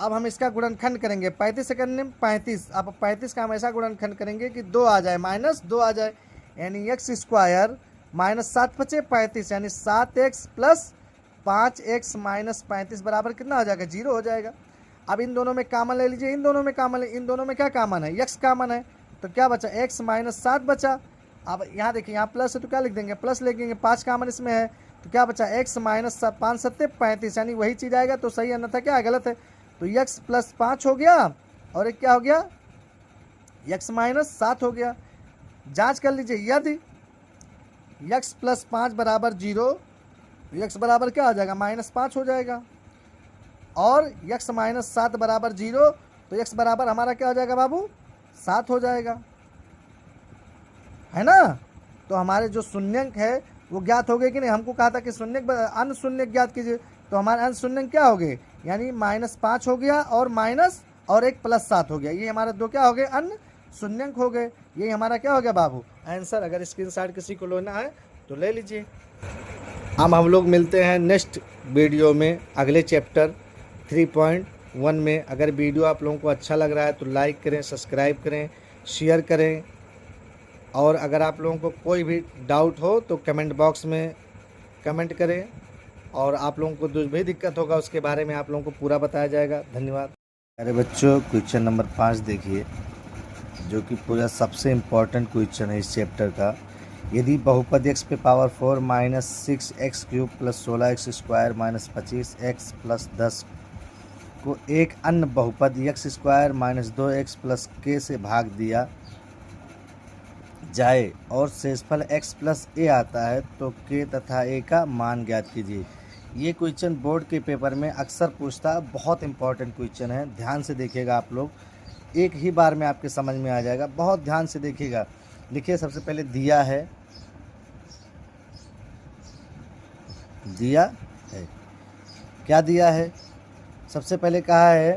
अब हम इसका गुणनखंड करेंगे, 35 सेकंड में 35। अब 35 का हम ऐसा गुणनखंड करेंगे कि 2 आ जाए, माइनस 2 आ जाए, यानी एक्स स्क्वायर माइनस 7 पचे 35, यानी 7x प्लस 5x माइनस 35 बराबर कितना हो जाएगा, 0 हो जाएगा। अब इन दोनों में कामन ले लीजिए, इन दोनों में कामन, इन दोनों में क्या कामन है, x कामन है, तो क्या बचा, x माइनस 7 बचा। अब यहाँ देखिए, यहाँ प्लस है तो क्या लिख देंगे, प्लस लिख देंगे, 5 कामन इसमें है तो क्या बचा, x माइनस 5 7 35, यानी वही चीज़ आएगा तो सही, अन्यथा क्या गलत है। तो x प्लस 5 हो गया और एक क्या हो गया, x माइनस 7 हो गया। जांच कर लीजिए, यदि x प्लस 5 बराबर 0, x बराबर क्या हो जाएगा, माइनस 5 हो जाएगा। और x माइनस 7 बराबर 0, तो x बराबर हमारा क्या हो जाएगा बाबू, 7 हो जाएगा, है ना। तो हमारे जो शून्यंक है वो ज्ञात हो गए कि नहीं। हमको कहा था कि शून्यंक अन्य शून्यंक ज्ञात कीजिए, तो हमारे अन्य शून्यंक क्या हो गए, यानी माइनस 5 हो गया और माइनस और एक प्लस 7 हो गया। ये हमारे दो क्या हो गए, अन्य शून्यंक हो गए। ये हमारा क्या हो गया बाबू, आंसर। अगर स्क्रीनशॉट किसी को लेना है तो ले लीजिए। हम लोग मिलते हैं नेक्स्ट वीडियो में, अगले चैप्टर 3.1 में। अगर वीडियो आप लोगों को अच्छा लग रहा है तो लाइक करें, सब्सक्राइब करें, शेयर करें। और अगर आप लोगों को कोई भी डाउट हो तो कमेंट बॉक्स में कमेंट करें, और आप लोगों को जो भी दिक्कत होगा उसके बारे में आप लोगों को पूरा बताया जाएगा। धन्यवाद। अरे बच्चों, क्वेश्चन नंबर 5 देखिए, जो कि पूरा सबसे इम्पोर्टेंट क्वेश्चन है इस चैप्टर का। यदि बहुपद x पे power 4 minus 6x cube plus 16x square minus 25x plus 10 को एक अन्य बहुपद x square minus 2x plus k से भाग दिया जाए और शेषफल x प्लस a आता है, तो k तथा a का मान ज्ञात कीजिए। ये क्वेश्चन बोर्ड के पेपर में अक्सर पूछता है, बहुत इंपॉर्टेंट क्वेश्चन है। ध्यान से देखिएगा आप लोग, एक ही बार में आपके समझ में आ जाएगा। बहुत ध्यान से देखिएगा। देखिए, सबसे पहले दिया है, दिया है, क्या दिया है, सबसे पहले कहा है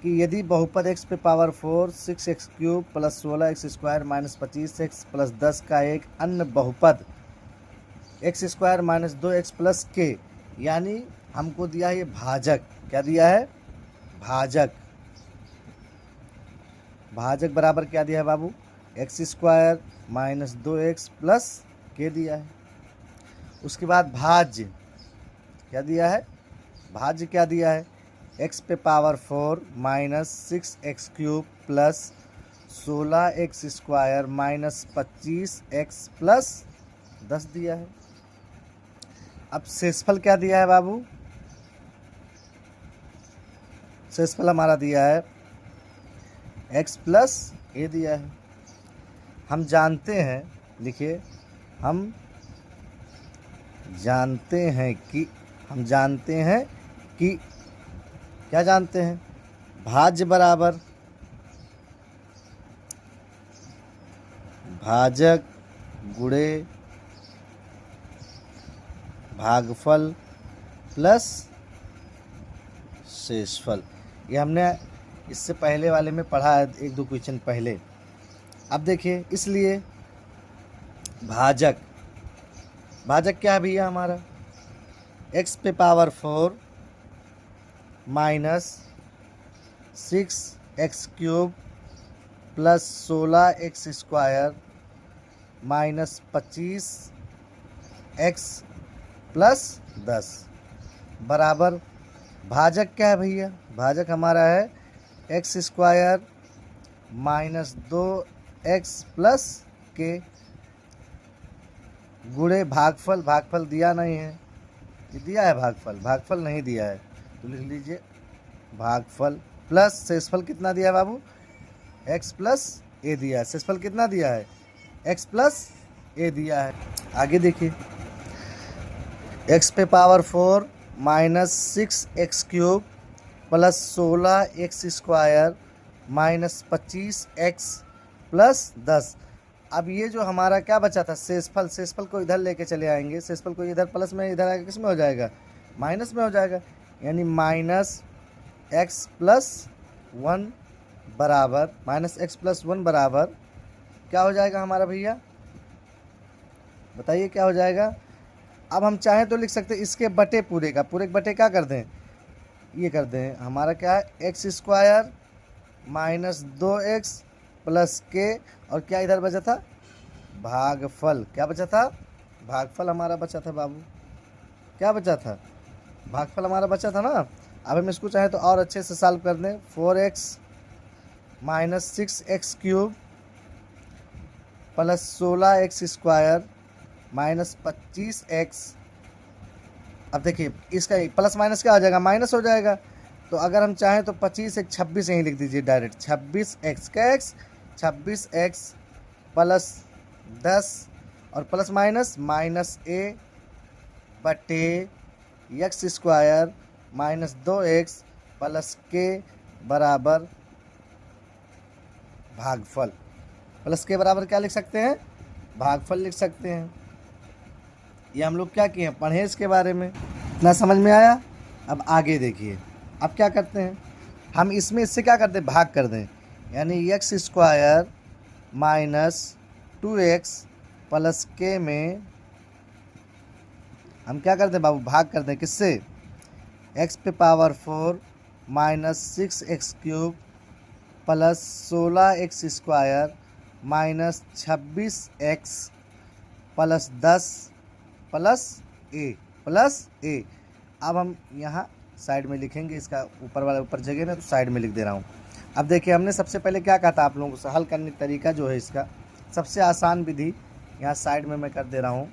कि यदि बहुपद x पे power 4 6x cube plus 16x square minus 25x plus 10 का एक अन्य बहुपद x square minus 2x plus k, यानी हमको दिया है ये भाजक। क्या दिया है, भाजक। भाजक बराबर क्या दिया है बाबू, x square minus 2x plus k दिया है। उसके बाद भाज्य क्या दिया है, भाज्य क्या दिया है, एक्स पे power 4 minus 6x³ plus 16x² minus 25x plus 10 दिया है। अब शेषफल क्या दिया है बाबू? शेषफल हमारा दिया है x प्लस a दिया है। हम जानते हैं, लिखिए, हम जानते हैं कि क्या जानते हैं? भाज्य बराबर भाजक गुणे भागफल प्लस शेषफल। ये हमने इससे पहले वाले में पढ़ा है, 1-2 क्वेश्चन पहले। अब देखिए, इसलिए भाजक क्या है भैया हमारा? x पे power 4 minus 6x³ plus 16x² minus 25x plus 10 बराबर भाजक क्या है भैया? भाजक हमारा है x² minus 2x plus k गुणे भागफल। भागफल दिया नहीं है, ये दिया है भागफल? भागफल नहीं दिया है, तो लिख लीजिए भागफल प्लस शेषफल कितना दिया है बाबू? x प्लस a दिया है। शेषफल कितना दिया है? x प्लस a दिया है। आगे देखिए, x पे power 4 minus 6x³ plus 16x² minus 25x plus 10। अब ये जो हमारा क्या बचा था? शेषफल। शेषफल को इधर लेके चले आएंगे। शेषफल को इधर प्लस में, इधर आगे किस में हो जाएगा? माइनस में हो जाएगा। यानी माइनस x प्लस 1 बराबर क्या हो जाएगा हमारा भैया? बताइए क्या हो जाएगा? अब हम चाहें तो लिख सकते हैं इसके बटे पूरे का। पूरे के बटे क्या कर दें? ये कर दें, हमारा क्या है? x² minus 2x plus k, और क्या इधर बचा था? भागफल। क्या बचा था? भागफल हमारा बचा था बाबू। क्या बचा था? भागफल हमारा बचा था ना। अब हम इसको चाहे तो और अच्छे से सॉल्व कर दें। 4x minus 6x³ plus 16x² minus 25x। अब देखिए, इसका प्लस माइनस क्या हो जाएगा? माइनस हो जाएगा। तो अगर हम चाहें तो 25 एक 26 यहीं लिख दीजिए डायरेक्ट। 26x का x 26x प्लस 10 और प्लस माइनस a बटे x² minus 2x plus k बराबर भागफल। प्लस के बराबर क्या लिख सकते हैं? भागफल लिख सकते हैं। ये हम लोग क्या किए हैं? पढ़े इसके बारे में। इतना समझ में आया? अब आगे देखिए, अब क्या करते हैं हम? इसमें इससे क्या करते हैं? भाग कर दें। यानी x² minus 2x plus k में हम क्या करते हैं बाबू? भाग करते हैं। किससे? x पे power 4 minus 6x³ plus 16x² minus 26x plus 10 plus a। अब हम यहाँ साइड में लिखेंगे, इसका ऊपर वाला ऊपर जगह ना, तो साइड में लिख दे रहा हूँ। अब देखिए, हमने सबसे पहले क्या कहा था आप लोगों को? हल करने का तरीका जो है इसका सबसे आसान विधि यहाँ साइड में मैं कर दे रहा हूँ।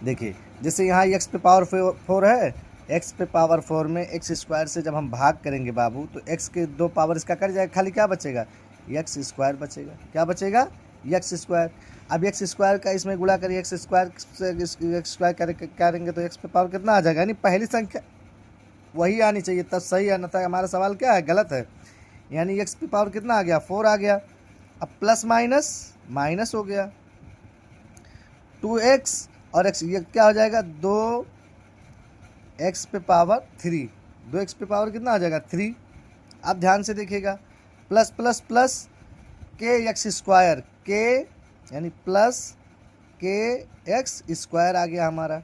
देखिए, जैसे यहाँ x पे पावर 4 है, x पे पावर 4 में x² से जब हम भाग करेंगे बाबू, तो x के 2 पावर इसका कट जाएगा, खाली क्या बचेगा? x² बचेगा। क्या बचेगा? x²। अब x² का इसमें गुणा करिए, x² से x² करेंगे तो x पे पावर कितना आ जाएगा? यानी पहली संख्या वही आनी चाहिए, तब सही है, अन्यथा हमारा सवाल क्या है? गलत है। यानी x पे पावर कितना आ गया? 4 आ गया। अब प्लस माइनस हो गया 2x और x, ये क्या हो जाएगा? 2x पे पावर 3। 2x पे पावर कितना आ जाएगा? 3। अब ध्यान से देखिएगा, plus plus plus kx², k यानी प्लस kx² आ गया हमारा।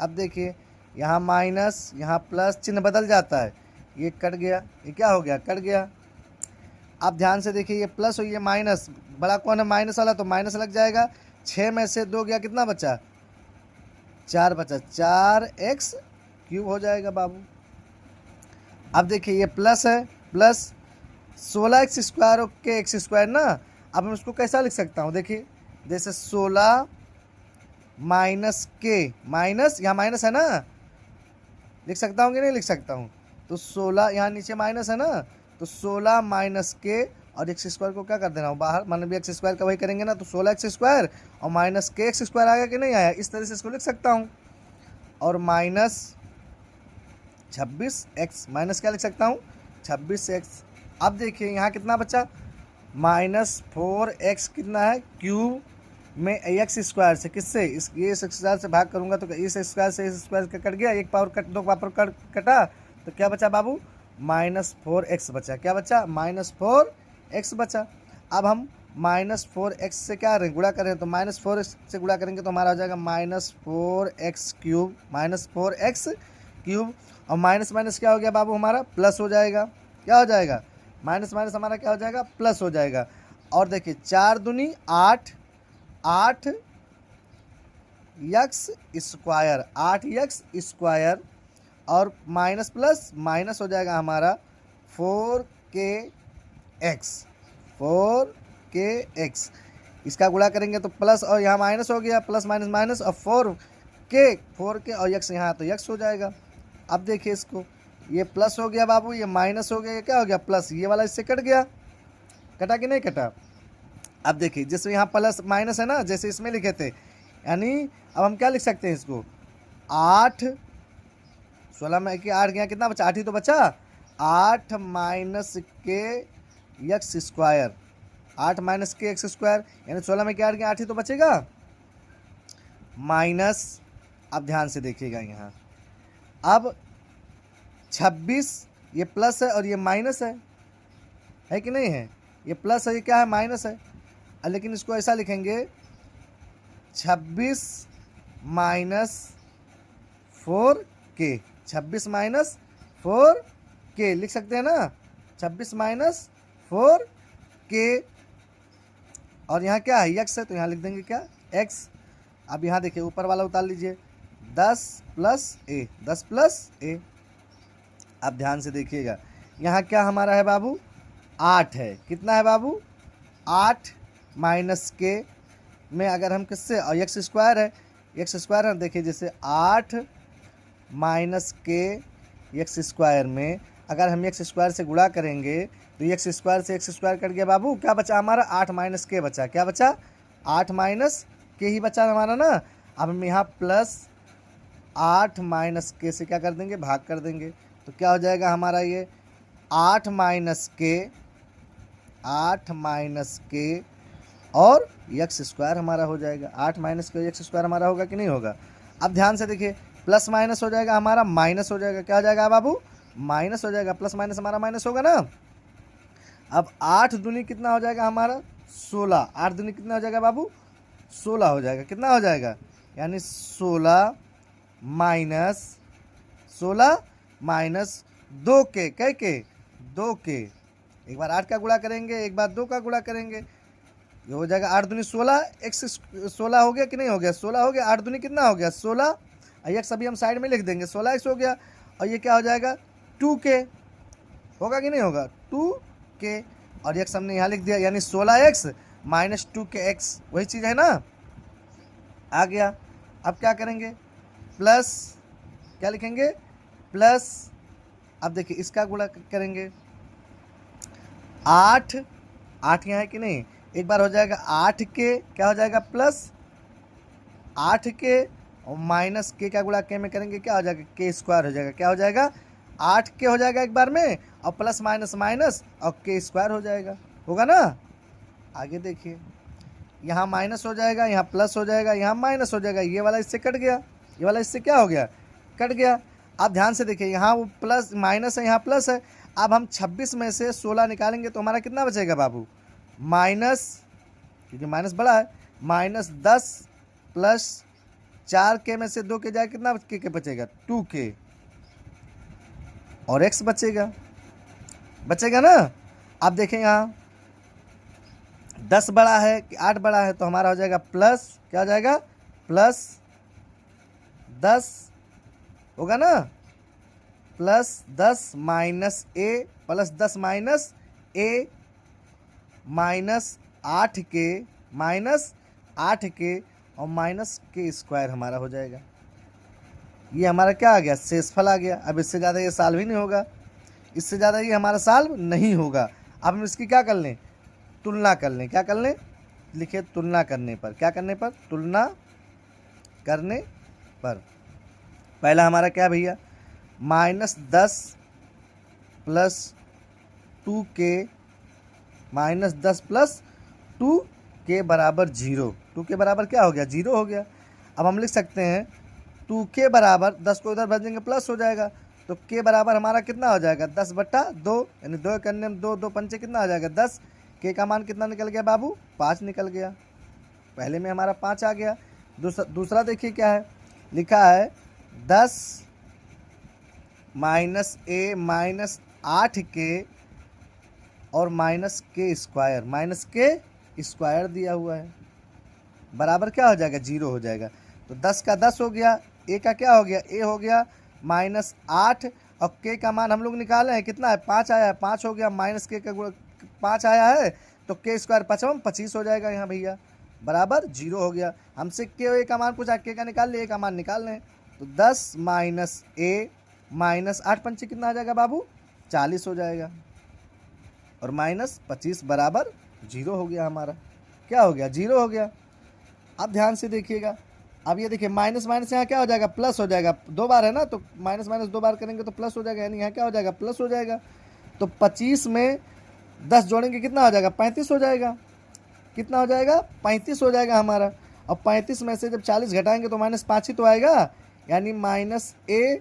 अब देखिए, यहाँ माइनस, यहाँ प्लस, चिन्ह बदल जाता है, ये कट गया, ये क्या हो गया? कट गया। अब ध्यान से देखिए, ये प्लस और ये माइनस, बड़ा कौन है? माइनस वाला, तो माइनस लग जाएगा। 6 में से 2 गया, कितना बचा? 4 बचा। 4x³ हो जाएगा बाबू। अब देखिए ये प्लस है, प्लस 16x² और k(x²) ना। अब मैं उसको कैसा लिख सकता हूँ, देखिए जैसे 16 माइनस k, माइनस यहाँ माइनस है ना, लिख सकता हूँ कि नहीं लिख सकता हूँ। तो 16 यहाँ नीचे माइनस है ना, तो 16 माइनस k और x² को क्या कर देना हो बाहर, मतलब भी x² का वही करेंगे ना, तो 16x² और माइनस k(x²) आएगा कि नहीं आया, इस तरह से इसको लिख सकता हूँ। और माइनस 26x, माइनस क्या लिख सकता हूँ 26x। अब देखिए यहाँ कितना बचा, -4x कितना है क्यूब में x² से, किससे इस x² से भाग करूँगा तो इस x² से इस स्क्वायर का कट गया, एक पावर कट दो पावर कटा, तो क्या बचा बाबू -4x बचा। क्या बचा -4x बचा। अब हम -4x से क्या करें, गुणा करें, तो -4x से गुणा करेंगे तो हमारा हो जाएगा -4x³ और माइनस माइनस क्या हो गया बाबू हमारा प्लस हो जाएगा। क्या हो जाएगा, माइनस माइनस हमारा क्या हो जाएगा प्लस हो जाएगा। और देखिए 4 दूनी 8, 8x², 8x² और माइनस प्लस माइनस हो जाएगा हमारा 4kx। इसका गुणा करेंगे तो प्लस और यहाँ माइनस हो गया, प्लस माइनस माइनस और 4k और x यहाँ तो x हो जाएगा। अब देखिए इसको, ये प्लस हो गया बाबू, ये माइनस हो गया, ये क्या हो गया प्लस, ये वाला इससे कट गया, कटा कि नहीं कटा। अब देखिए जैसे यहाँ प्लस माइनस है ना, जैसे इसमें लिखे थे, यानी अब हम क्या लिख सकते हैं इसको, 8 16 में कि 8 गया कितना बचा, 8 ही तो बचा, 8 माइनस k(x²), 8 माइनस k(x²), यानी 16 में क्या 8 गया 8 ही तो बचेगा, माइनस। अब ध्यान से देखिएगा यहाँ, अब 26 ये प्लस है और ये माइनस है कि नहीं है, ये प्लस है ये क्या है माइनस है, लेकिन इसको ऐसा लिखेंगे 26 माइनस 4k, 26 माइनस 4k लिख सकते हैं ना, 26 माइनस 4k। और यहाँ क्या है x है, तो यहाँ लिख देंगे क्या x। अब यहाँ देखिए ऊपर वाला उतार लीजिए, 10 + a, 10 + a। अब ध्यान से देखिएगा यहाँ क्या हमारा है बाबू 8 है, कितना है बाबू 8 माइनस k में अगर हम किससे, और x² है, x² है, देखिए जैसे 8 माइनस k(x²) में अगर हम x² से गुणा करेंगे तो x² से x² कट गया बाबू, क्या बचा हमारा 8 माइनस k बचा। क्या बचा 8 माइनस k ही बचा हमारा ना। अब हम यहाँ प्लस 8 माइनस k से क्या कर देंगे भाग कर देंगे, तो क्या हो जाएगा हमारा ये 8 माइनस k और x² हमारा हो जाएगा, 8 माइनस k x² हमारा होगा कि नहीं होगा। अब ध्यान से देखिए प्लस माइनस हो जाएगा हमारा माइनस हो जाएगा, क्या हो जाएगा बाबू माइनस हो जाएगा, प्लस माइनस हमारा माइनस होगा ना। अब 8 दूनी कितना हो जाएगा हमारा 16, 8 दूनी कितना हो जाएगा बाबू 16 हो जाएगा, कितना हो जाएगा यानी 16 माइनस 2k, कै के 2k, एक बार 8 का गुणा करेंगे एक बार 2 का गुणा करेंगे, ये हो जाएगा 8 दूनी 16, x 16 हो गया कि नहीं हो गया, 16 हो गया, 8 दूनी कितना हो गया 16, x अभी हम साइड में लिख देंगे 16x हो गया, और ये क्या हो जाएगा 2k होगा कि नहीं होगा 2k, और x हमने यहाँ लिख दिया यानी 16x माइनस 2kx, वही चीज़ है ना आ गया। अब क्या करेंगे प्लस, क्या लिखेंगे प्लस, अब देखिए इसका गुणा करेंगे 8 यहाँ है कि नहीं, एक बार हो जाएगा 8k, क्या हो जाएगा प्लस 8k और माइनस k का गुणा k में करेंगे क्या हो जाएगा k² हो जाएगा, क्या हो जाएगा 8k हो जाएगा एक बार में, और प्लस माइनस माइनस और k² हो जाएगा, होगा ना। आगे देखिए यहाँ माइनस हो जाएगा, यहाँ प्लस हो जाएगा, यहाँ माइनस हो जाएगा, ये वाला इससे कट गया, ये वाला इससे क्या हो गया कट गया। अब ध्यान से देखिए यहाँ वो प्लस माइनस है यहाँ प्लस है, अब हम 26 में से 16 निकालेंगे तो हमारा कितना बचेगा बाबू माइनस, क्योंकि माइनस बड़ा है, -10 प्लस 4k में से 2k जाए कितना k बचेगा 2k और x बचेगा ना। अब देखें यहाँ 10 बड़ा है कि 8 बड़ा है, तो हमारा हो जाएगा प्लस, क्या हो जाएगा प्लस 10 होगा ना, +10 माइनस ए प्लस 10 माइनस ए माइनस 8k और माइनस के स्क्वायर हमारा हो जाएगा। ये हमारा क्या आ गया, शेषफल आ गया। अब इससे ज़्यादा ये सॉल्व ही नहीं होगा, इससे ज़्यादा ये हमारा सॉल्व नहीं होगा। अब हम इसकी क्या कर लें, तुलना कर लें। क्या कर लें, लिखिए तुलना करने पर। क्या करने पर, तुलना करने पर। पहला हमारा क्या भैया, -10 प्लस 2k -10 प्लस 2k बराबर 0। 2k बराबर क्या हो गया, 0 हो गया। अब हम लिख सकते हैं 2k बराबर 10 को इधर भर देंगे प्लस हो जाएगा, तो k बराबर हमारा कितना हो जाएगा, 10/2, यानी 2 करने में 2 2 पंचे कितना आ जाएगा 10। k का मान कितना निकल गया बाबू, 5 निकल गया। पहले में हमारा 5 आ गया। दूसरा देखिए क्या है, लिखा है 10 माइनस ए माइनस 8k और माइनस के स्क्वायर दिया हुआ है, बराबर क्या हो जाएगा, 0 हो जाएगा। तो 10 का 10 हो गया, ए का क्या हो गया, ए हो गया -8 और के का मान हम लोग निकाले हैं कितना है, 5 आया है, 5 हो गया माइनस के का 5 आया है, तो के स्क्वायर 25 हो जाएगा यहाँ भैया, बराबर 0 हो गया। हमसे के ए का मान पूछा, के का निकाल ले, ए का मान निकाल लें। तो 10 माइनस ए माइनस 8 पंचे कितना आ जाएगा बाबू, 40 हो जाएगा, और -25 बराबर 0 हो गया हमारा। क्या हो गया, 0 हो गया। अब ध्यान से देखिएगा, अब ये देखिए माइनस माइनस यहाँ क्या हो जाएगा, प्लस हो जाएगा। 2 बार है ना, तो माइनस माइनस 2 बार करेंगे तो प्लस हो जाएगा, यानी यहाँ क्या हो जाएगा, प्लस हो जाएगा। तो 25 में 10 जोड़ेंगे कितना हो जाएगा, 35 हो जाएगा। कितना हो जाएगा, 35 हो जाएगा हमारा। और 35 में से जब 40 घटाएंगे तो -5 ही तो आएगा, यानी -a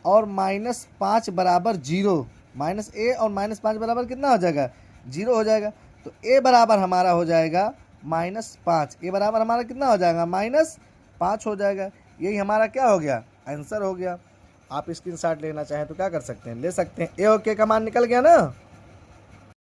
और -5 बराबर 0। -a और -5 बराबर कितना हो जाएगा, 0 हो जाएगा। तो a बराबर हमारा हो जाएगा -5। ए बराबर हमारा कितना हो जाएगा, -5 हो जाएगा। यही हमारा क्या हो गया, आंसर हो गया। आप स्क्रीनशॉट लेना चाहें तो क्या कर सकते हैं, ले सकते हैं। ए और के का मान निकल गया ना।